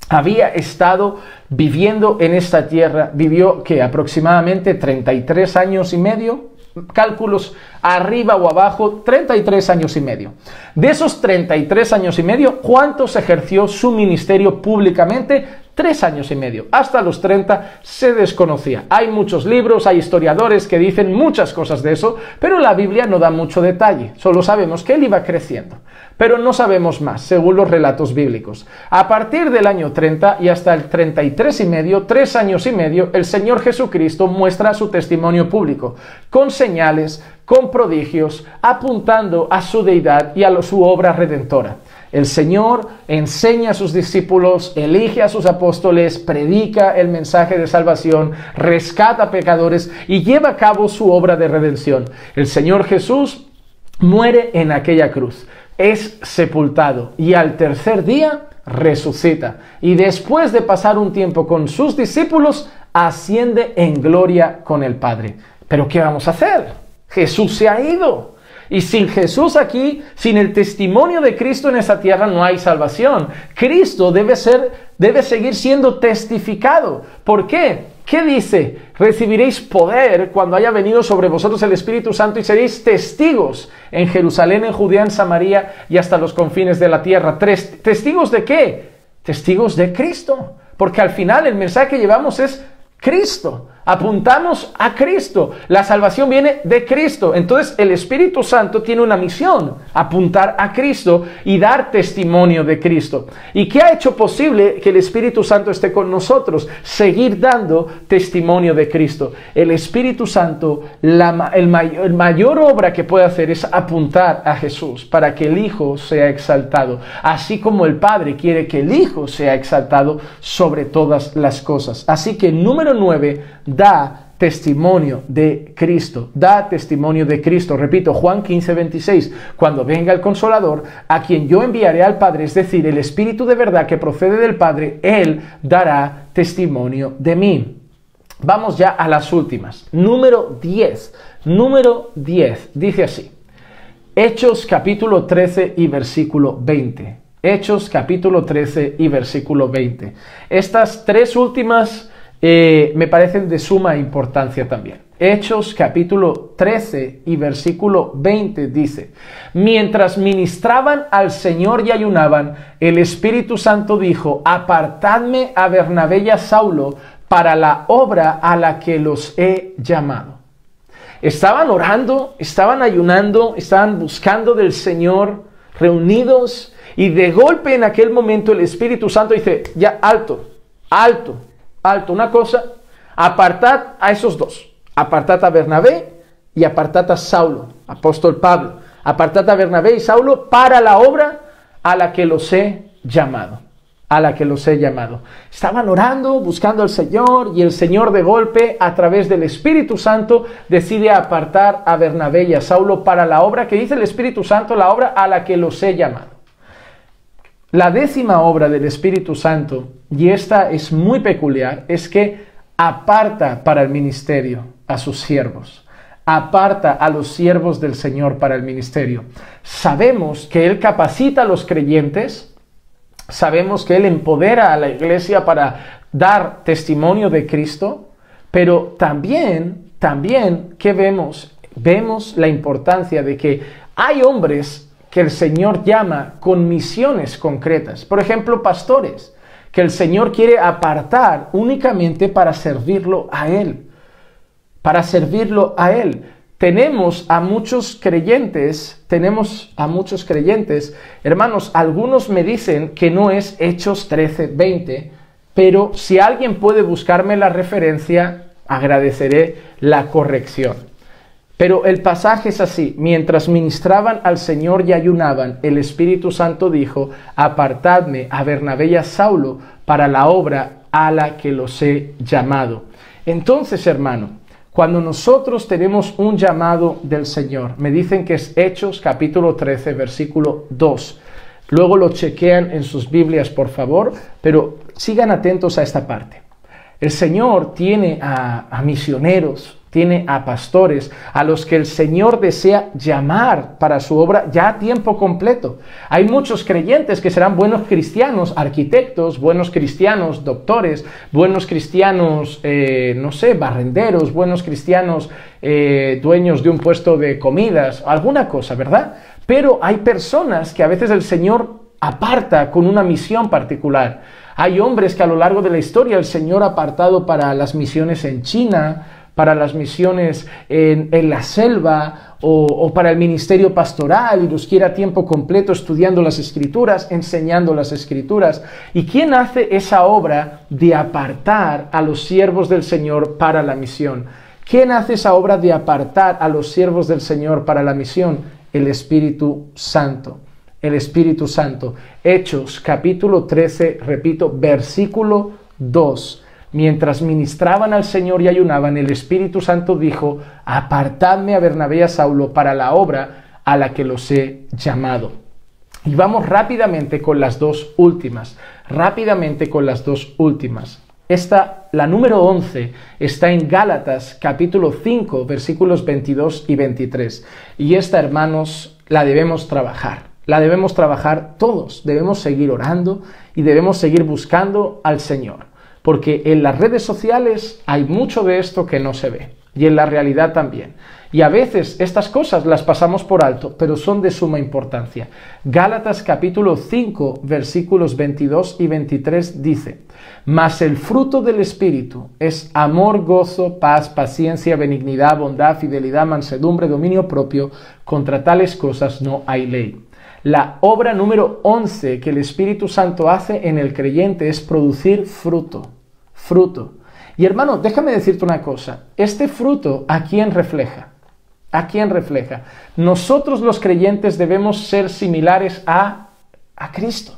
S1: había estado viviendo en esta tierra, vivió que aproximadamente 33 años y medio, cálculos arriba o abajo, 33 años y medio. De esos 33 años y medio, ¿cuántos ejerció su ministerio públicamente? 3 años y medio. Hasta los 30 se desconocía. Hay muchos libros, hay historiadores que dicen muchas cosas de eso, pero la Biblia no da mucho detalle. Solo sabemos que él iba creciendo, pero no sabemos más, según los relatos bíblicos. A partir del año 30 y hasta el 33 y medio, 3 años y medio, el Señor Jesucristo muestra su testimonio público, con señales, con prodigios, apuntando a su deidad y a su obra redentora. El Señor enseña a sus discípulos, elige a sus apóstoles, predica el mensaje de salvación, rescata a pecadores y lleva a cabo su obra de redención. El Señor Jesús muere en aquella cruz, es sepultado y al tercer día resucita. Y después de pasar un tiempo con sus discípulos, asciende en gloria con el Padre. ¿Pero qué vamos a hacer? Jesús se ha ido. Y sin Jesús aquí, sin el testimonio de Cristo en esta tierra, no hay salvación. Cristo debe seguir siendo testificado. ¿Por qué? ¿Qué dice? Recibiréis poder cuando haya venido sobre vosotros el Espíritu Santo y seréis testigos en Jerusalén, en Judea, en Samaria y hasta los confines de la tierra. ¿Testigos de qué? Testigos de Cristo. Porque al final el mensaje que llevamos es Cristo. Apuntamos a Cristo. La salvación viene de Cristo. Entonces el Espíritu Santo tiene una misión: apuntar a Cristo y dar testimonio de Cristo. ¿Y qué ha hecho posible que el Espíritu Santo esté con nosotros? Seguir dando testimonio de Cristo. El Espíritu Santo, el mayor obra que puede hacer es apuntar a Jesús para que el Hijo sea exaltado, así como el Padre quiere que el Hijo sea exaltado sobre todas las cosas. Así que número 9, da testimonio de Cristo. Da testimonio de Cristo. Repito, Juan 15, 26. Cuando venga el Consolador, a quien yo enviaré al Padre, es decir, el Espíritu de verdad que procede del Padre, Él dará testimonio de mí. Vamos ya a las últimas. Número 10. Número 10. Dice así. Hechos capítulo 13 y versículo 20. Hechos capítulo 13 y versículo 20. Estas tres últimas me parecen de suma importancia también. Hechos capítulo 13 y versículo 20 dice: mientras ministraban al Señor y ayunaban, el Espíritu Santo dijo: apartadme a Bernabé y a Saulo para la obra a la que los he llamado. Estaban orando, estaban ayunando, estaban buscando del Señor, reunidos, y de golpe en aquel momento el Espíritu Santo dice: ya, alto, alto, alto, una cosa, apartad a esos dos. Apartad a Bernabé y apartad a Saulo, apóstol Pablo. Apartad a Bernabé y Saulo para la obra a la que los he llamado. A la que los he llamado. Estaban orando, buscando al Señor, y el Señor de golpe, a través del Espíritu Santo, decide apartar a Bernabé y a Saulo para la obra que dice el Espíritu Santo, la obra a la que los he llamado. La 10ª obra del Espíritu Santo, y esta es muy peculiar, es que aparta para el ministerio a sus siervos, aparta a los siervos del Señor para el ministerio. Sabemos que Él capacita a los creyentes, sabemos que Él empodera a la iglesia para dar testimonio de Cristo, pero también, ¿qué vemos? Vemos la importancia de que hay hombres que el Señor llama con misiones concretas. Por ejemplo, pastores, que el Señor quiere apartar únicamente para servirlo a Él. Para servirlo a Él. Tenemos a muchos creyentes, hermanos, algunos me dicen que no es Hechos 13:20, pero si alguien puede buscarme la referencia, agradeceré la corrección. Pero el pasaje es así: mientras ministraban al Señor y ayunaban, el Espíritu Santo dijo: apartadme a Bernabé y a Saulo para la obra a la que los he llamado. Entonces, hermano, cuando nosotros tenemos un llamado del Señor, me dicen que es Hechos capítulo 13, versículo 2. Luego lo chequean en sus Biblias, por favor, pero sigan atentos a esta parte. El Señor tiene a misioneros, tiene a pastores, a los que el Señor desea llamar para su obra ya a tiempo completo. Hay muchos creyentes que serán buenos cristianos, arquitectos, buenos cristianos, doctores, buenos cristianos, barrenderos, buenos cristianos, dueños de un puesto de comidas, alguna cosa, ¿verdad? Pero hay personas que a veces el Señor aparta con una misión particular. Hay hombres que a lo largo de la historia el Señor ha apartado para las misiones en China, para las misiones en la selva o para el ministerio pastoral, y los quiere a tiempo completo estudiando las Escrituras, enseñando las Escrituras. ¿Y quién hace esa obra de apartar a los siervos del Señor para la misión? ¿Quién hace esa obra de apartar a los siervos del Señor para la misión? El Espíritu Santo. El Espíritu Santo. Hechos capítulo 13, repito, versículo 2. Mientras ministraban al Señor y ayunaban, el Espíritu Santo dijo: apartadme a Bernabé y a Saulo para la obra a la que los he llamado. Y vamos rápidamente con las dos últimas. La número 11, está en Gálatas capítulo 5, versículos 22 y 23. Y esta, hermanos, la debemos trabajar. La debemos trabajar todos. Debemos seguir orando y debemos seguir buscando al Señor. Porque en las redes sociales hay mucho de esto que no se ve, y en la realidad también. Y a veces estas cosas las pasamos por alto, pero son de suma importancia. Gálatas capítulo 5, versículos 22 y 23 dice: mas el fruto del Espíritu es amor, gozo, paz, paciencia, benignidad, bondad, fidelidad, mansedumbre, dominio propio. Contra tales cosas no hay ley. La obra número 11 que el Espíritu Santo hace en el creyente es producir fruto. Y hermano, déjame decirte una cosa. Este fruto, ¿a quién refleja? ¿A quién refleja? Nosotros los creyentes debemos ser similares a Cristo.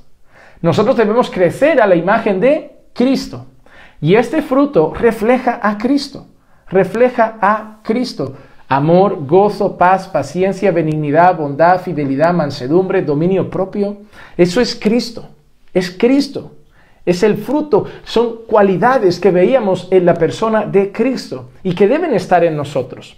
S1: Nosotros debemos crecer a la imagen de Cristo. Y este fruto refleja a Cristo. Refleja a Cristo. Amor, gozo, paz, paciencia, benignidad, bondad, fidelidad, mansedumbre, dominio propio. Eso es Cristo. Es Cristo. Es el fruto. Son cualidades que veíamos en la persona de Cristo y que deben estar en nosotros.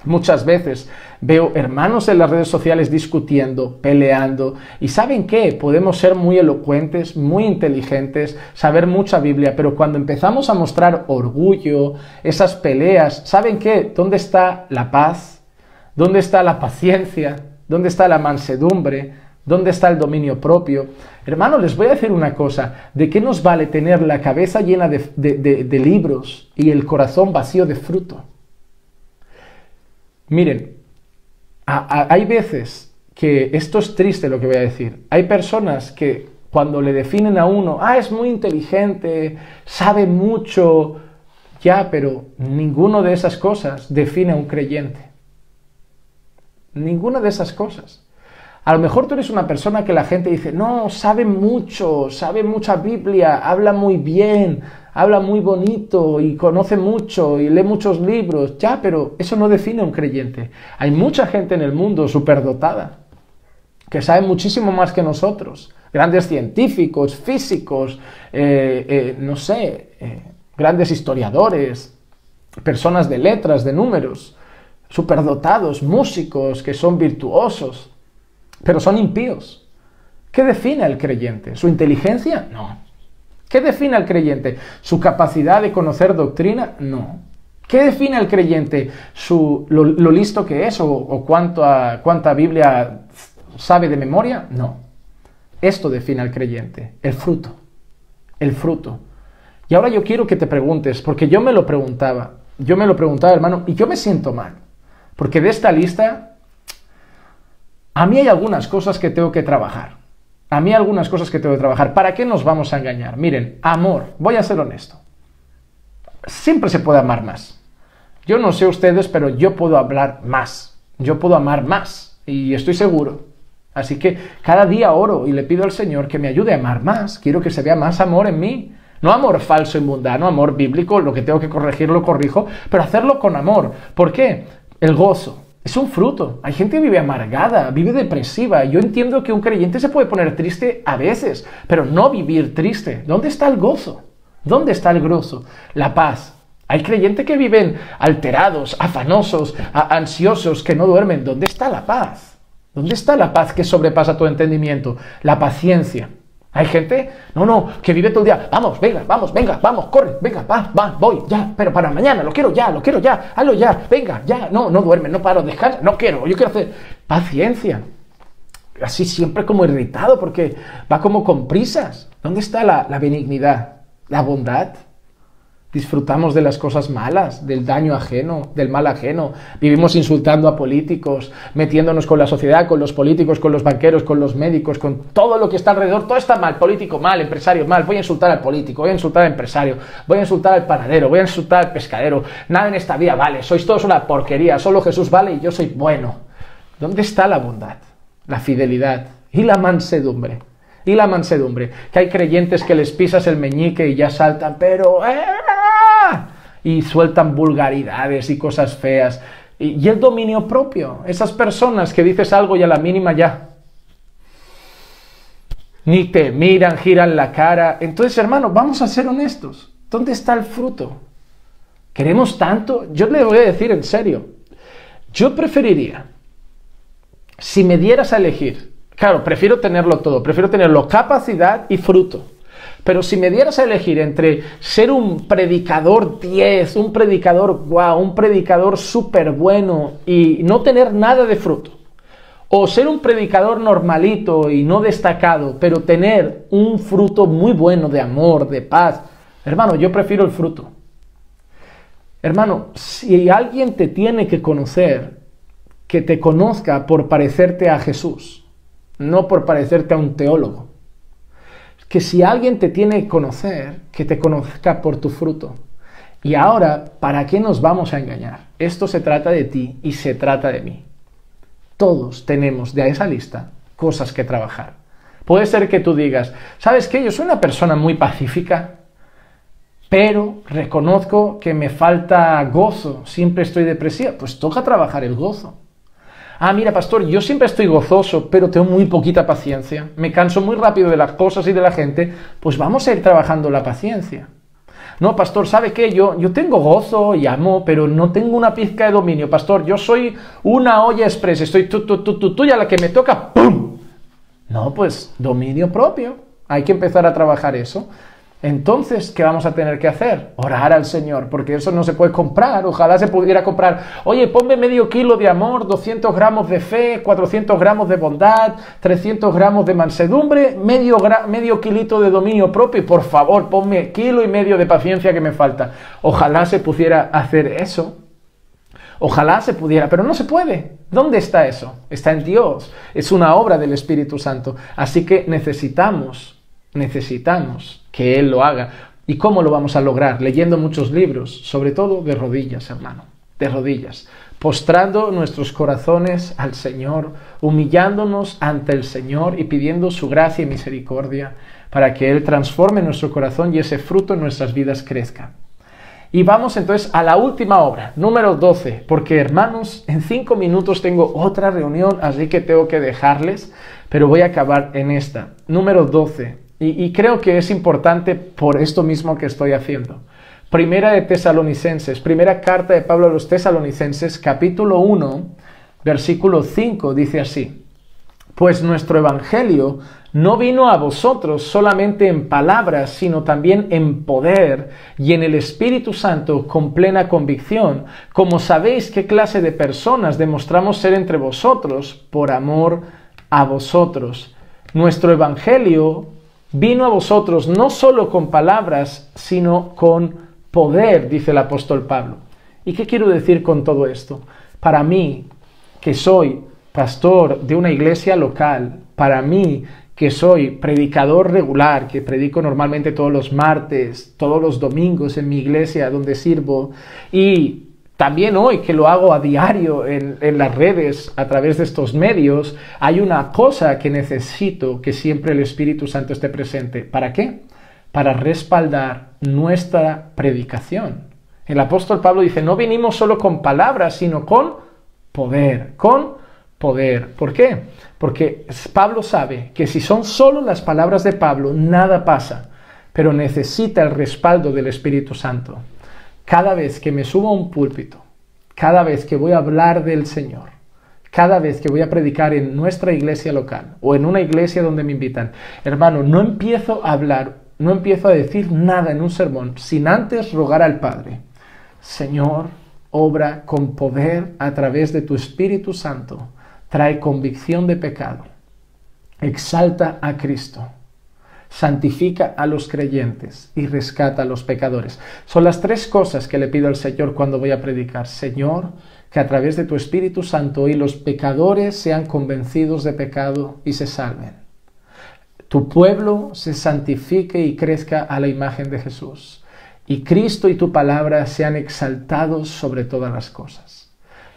S1: Muchas veces veo hermanos en las redes sociales discutiendo, peleando, y ¿saben qué? Podemos ser muy elocuentes, muy inteligentes, saber mucha Biblia, pero cuando empezamos a mostrar orgullo, esas peleas, ¿saben qué? ¿Dónde está la paz? ¿Dónde está la paciencia? ¿Dónde está la mansedumbre? ¿Dónde está el dominio propio? Hermanos, les voy a decir una cosa, ¿de qué nos vale tener la cabeza llena de libros y el corazón vacío de fruto? Miren, hay veces que esto es triste lo que voy a decir. Hay personas que cuando le definen a uno, es muy inteligente, sabe mucho, ya, pero ninguna de esas cosas define a un creyente. Ninguna de esas cosas. A lo mejor tú eres una persona que la gente dice, no, sabe mucho, sabe mucha Biblia, habla muy bien, habla muy bonito y conoce mucho y lee muchos libros. Ya, pero eso no define a un creyente. Hay mucha gente en el mundo superdotada que sabe muchísimo más que nosotros. Grandes científicos, físicos, grandes historiadores, personas de letras, de números, superdotados, músicos que son virtuosos. Pero son impíos. ¿Qué define al creyente? ¿Su inteligencia? No. ¿Qué define al creyente? ¿Su capacidad de conocer doctrina? No. ¿Qué define al creyente? ¿Lo listo que es o cuánta Biblia sabe de memoria? No. Esto define al creyente, el fruto. El fruto. Y ahora yo quiero que te preguntes, porque yo me lo preguntaba, hermano, y yo me siento mal. Porque de esta lista, a mí hay algunas cosas que tengo que trabajar. ¿Para qué nos vamos a engañar? Miren, amor, voy a ser honesto. Siempre se puede amar más. Yo no sé ustedes, pero yo puedo hablar más. Yo puedo amar más. Y estoy seguro. Así que cada día oro y le pido al Señor que me ayude a amar más. Quiero que se vea más amor en mí. No amor falso y mundano, amor bíblico. Lo que tengo que corregir lo corrijo. Pero hacerlo con amor. ¿Por qué? El gozo. Es un fruto. Hay gente que vive amargada, vive depresiva. Yo entiendo que un creyente se puede poner triste a veces, pero no vivir triste. ¿Dónde está el gozo? ¿Dónde está el gozo? La paz. Hay creyentes que viven alterados, afanosos, ansiosos, que no duermen. ¿Dónde está la paz? ¿Dónde está la paz que sobrepasa tu entendimiento? La paciencia. Hay gente, que vive todo el día, vamos, corre, venga, voy, ya, pero para mañana, lo quiero ya, hazlo ya, venga, ya, no duerme, no paro, descansa, yo quiero hacer paciencia. Así siempre como irritado porque va como con prisas. ¿Dónde está la benignidad, la bondad? Disfrutamos de las cosas malas, del daño ajeno, del mal ajeno. Vivimos insultando a políticos, metiéndonos con la sociedad, con los políticos, con los banqueros, con los médicos, con todo lo que está alrededor. Todo está mal, político mal, empresario mal. Voy a insultar al político, voy a insultar al empresario, voy a insultar al panadero, voy a insultar al pescadero. Nada en esta vida vale, sois todos una porquería, solo Jesús vale y yo soy bueno. ¿Dónde está la bondad, la fidelidad y la mansedumbre? Que hay creyentes que les pisas el meñique y ya saltan, pero y sueltan vulgaridades y cosas feas. Y el dominio propio, esas personas que dices algo y a la mínima ya ni te miran, giran la cara. Entonces, hermano, vamos a ser honestos. ¿Dónde está el fruto? ¿Queremos tanto? Yo le voy a decir en serio, yo preferiría, si me dieras a elegir, claro, prefiero tenerlo todo, prefiero tenerlo capacidad y fruto. Pero si me dieras a elegir entre ser un predicador 10, un predicador guau, un predicador súper bueno y no tener nada de fruto, o ser un predicador normalito y no destacado, pero tener un fruto muy bueno de amor, de paz, hermano, yo prefiero el fruto. Hermano, si alguien te tiene que conocer, que te conozca por parecerte a Jesús, no por parecerte a un teólogo. Que si alguien te tiene que conocer, que te conozca por tu fruto. Y ahora, ¿para qué nos vamos a engañar? Esto se trata de ti y se trata de mí. Todos tenemos de esa lista cosas que trabajar. Puede ser que tú digas, ¿sabes qué? Yo soy una persona muy pacífica, pero reconozco que me falta gozo, siempre estoy depresiva. Pues toca trabajar el gozo. Mira, pastor, yo siempre estoy gozoso, pero tengo muy poquita paciencia. Me canso muy rápido de las cosas y de la gente. Pues vamos a ir trabajando la paciencia. No, pastor, ¿sabe qué? Yo tengo gozo y amo, pero no tengo una pizca de dominio. Pastor, yo soy una olla express, estoy tú, y a la que me toca, ¡pum! No, pues dominio propio. Hay que empezar a trabajar eso. Entonces, ¿qué vamos a tener que hacer? Orar al Señor, porque eso no se puede comprar. Ojalá se pudiera comprar. Oye, ponme medio kilo de amor, 200 gramos de fe, 400 gramos de bondad, 300 gramos de mansedumbre, medio kilito de dominio propio y por favor, ponme 1,5 kilos de paciencia que me falta. Ojalá se pudiera hacer eso. Ojalá se pudiera, pero no se puede. ¿Dónde está eso? Está en Dios. Es una obra del Espíritu Santo. Así que necesitamos que Él lo haga. ¿Y cómo lo vamos a lograr? Leyendo muchos libros, sobre todo de rodillas, hermano, de rodillas, postrando nuestros corazones al Señor, humillándonos ante el Señor y pidiendo su gracia y misericordia para que Él transforme nuestro corazón y ese fruto en nuestras vidas crezca. Y vamos entonces a la última obra, número 12, porque hermanos, en 5 minutos tengo otra reunión, así que tengo que dejarles, pero voy a acabar en esta, número 12. Y creo que es importante por esto mismo que estoy haciendo. Primera de Tesalonicenses, primera carta de Pablo a los Tesalonicenses, capítulo 1, versículo 5, dice así: Pues nuestro evangelio no vino a vosotros solamente en palabras, sino también en poder y en el Espíritu Santo con plena convicción, como sabéis qué clase de personas demostramos ser entre vosotros por amor a vosotros. Nuestro evangelio vino a vosotros no solo con palabras, sino con poder, dice el apóstol Pablo. ¿Y qué quiero decir con todo esto? Para mí, que soy pastor de una iglesia local, para mí, que soy predicador regular, que predico normalmente todos los martes, todos los domingos en mi iglesia donde sirvo, y también hoy que lo hago a diario en las redes a través de estos medios, hay una cosa que necesito que siempre el Espíritu Santo esté presente. ¿Para qué? Para respaldar nuestra predicación. El apóstol Pablo dice, no vinimos solo con palabras, sino con poder. Con poder. ¿Por qué? Porque Pablo sabe que si son solo las palabras de Pablo, nada pasa, pero necesita el respaldo del Espíritu Santo. Cada vez que me subo a un púlpito, cada vez que voy a hablar del Señor, cada vez que voy a predicar en nuestra iglesia local o en una iglesia donde me invitan, hermano, no empiezo a hablar, no empiezo a decir nada en un sermón sin antes rogar al Padre: Señor, obra con poder a través de tu Espíritu Santo, trae convicción de pecado, exalta a Cristo, santifica a los creyentes y rescata a los pecadores. Son las 3 cosas que le pido al Señor cuando voy a predicar. Señor, que a través de tu Espíritu Santo hoy los pecadores sean convencidos de pecado y se salven. Tu pueblo se santifique y crezca a la imagen de Jesús. Y Cristo y tu palabra sean exaltados sobre todas las cosas.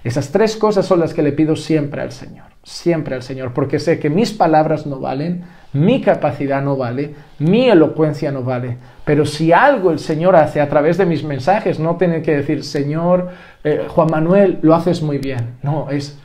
S1: Esas 3 cosas son las que le pido siempre al Señor, porque sé que mis palabras no valen, mi capacidad no vale, mi elocuencia no vale, pero si algo el Señor hace a través de mis mensajes, no tener que decir, Señor, Juan Manuel, lo haces muy bien. No, es,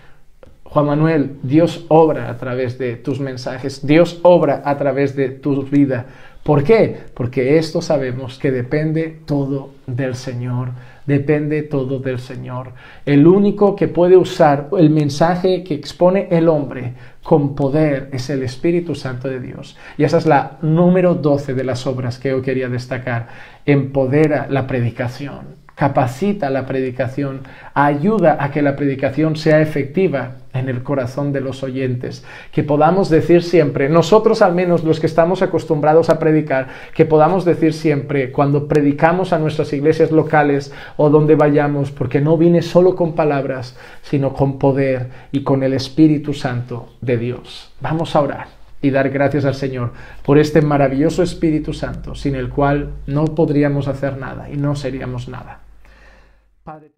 S1: Juan Manuel, Dios obra a través de tus mensajes, Dios obra a través de tu vida. ¿Por qué? Porque esto sabemos que depende todo del Señor. Depende todo del Señor. El único que puede usar el mensaje que expone el hombre con poder es el Espíritu Santo de Dios. Y esa es la número 12 de las obras que yo quería destacar. Empodera la predicación, capacita la predicación, ayuda a que la predicación sea efectiva en el corazón de los oyentes, que podamos decir siempre, nosotros al menos los que estamos acostumbrados a predicar, que podamos decir siempre cuando predicamos a nuestras iglesias locales o donde vayamos, porque no vine solo con palabras, sino con poder y con el Espíritu Santo de Dios. Vamos a orar y dar gracias al Señor por este maravilloso Espíritu Santo, sin el cual no podríamos hacer nada y no seríamos nada. Padre.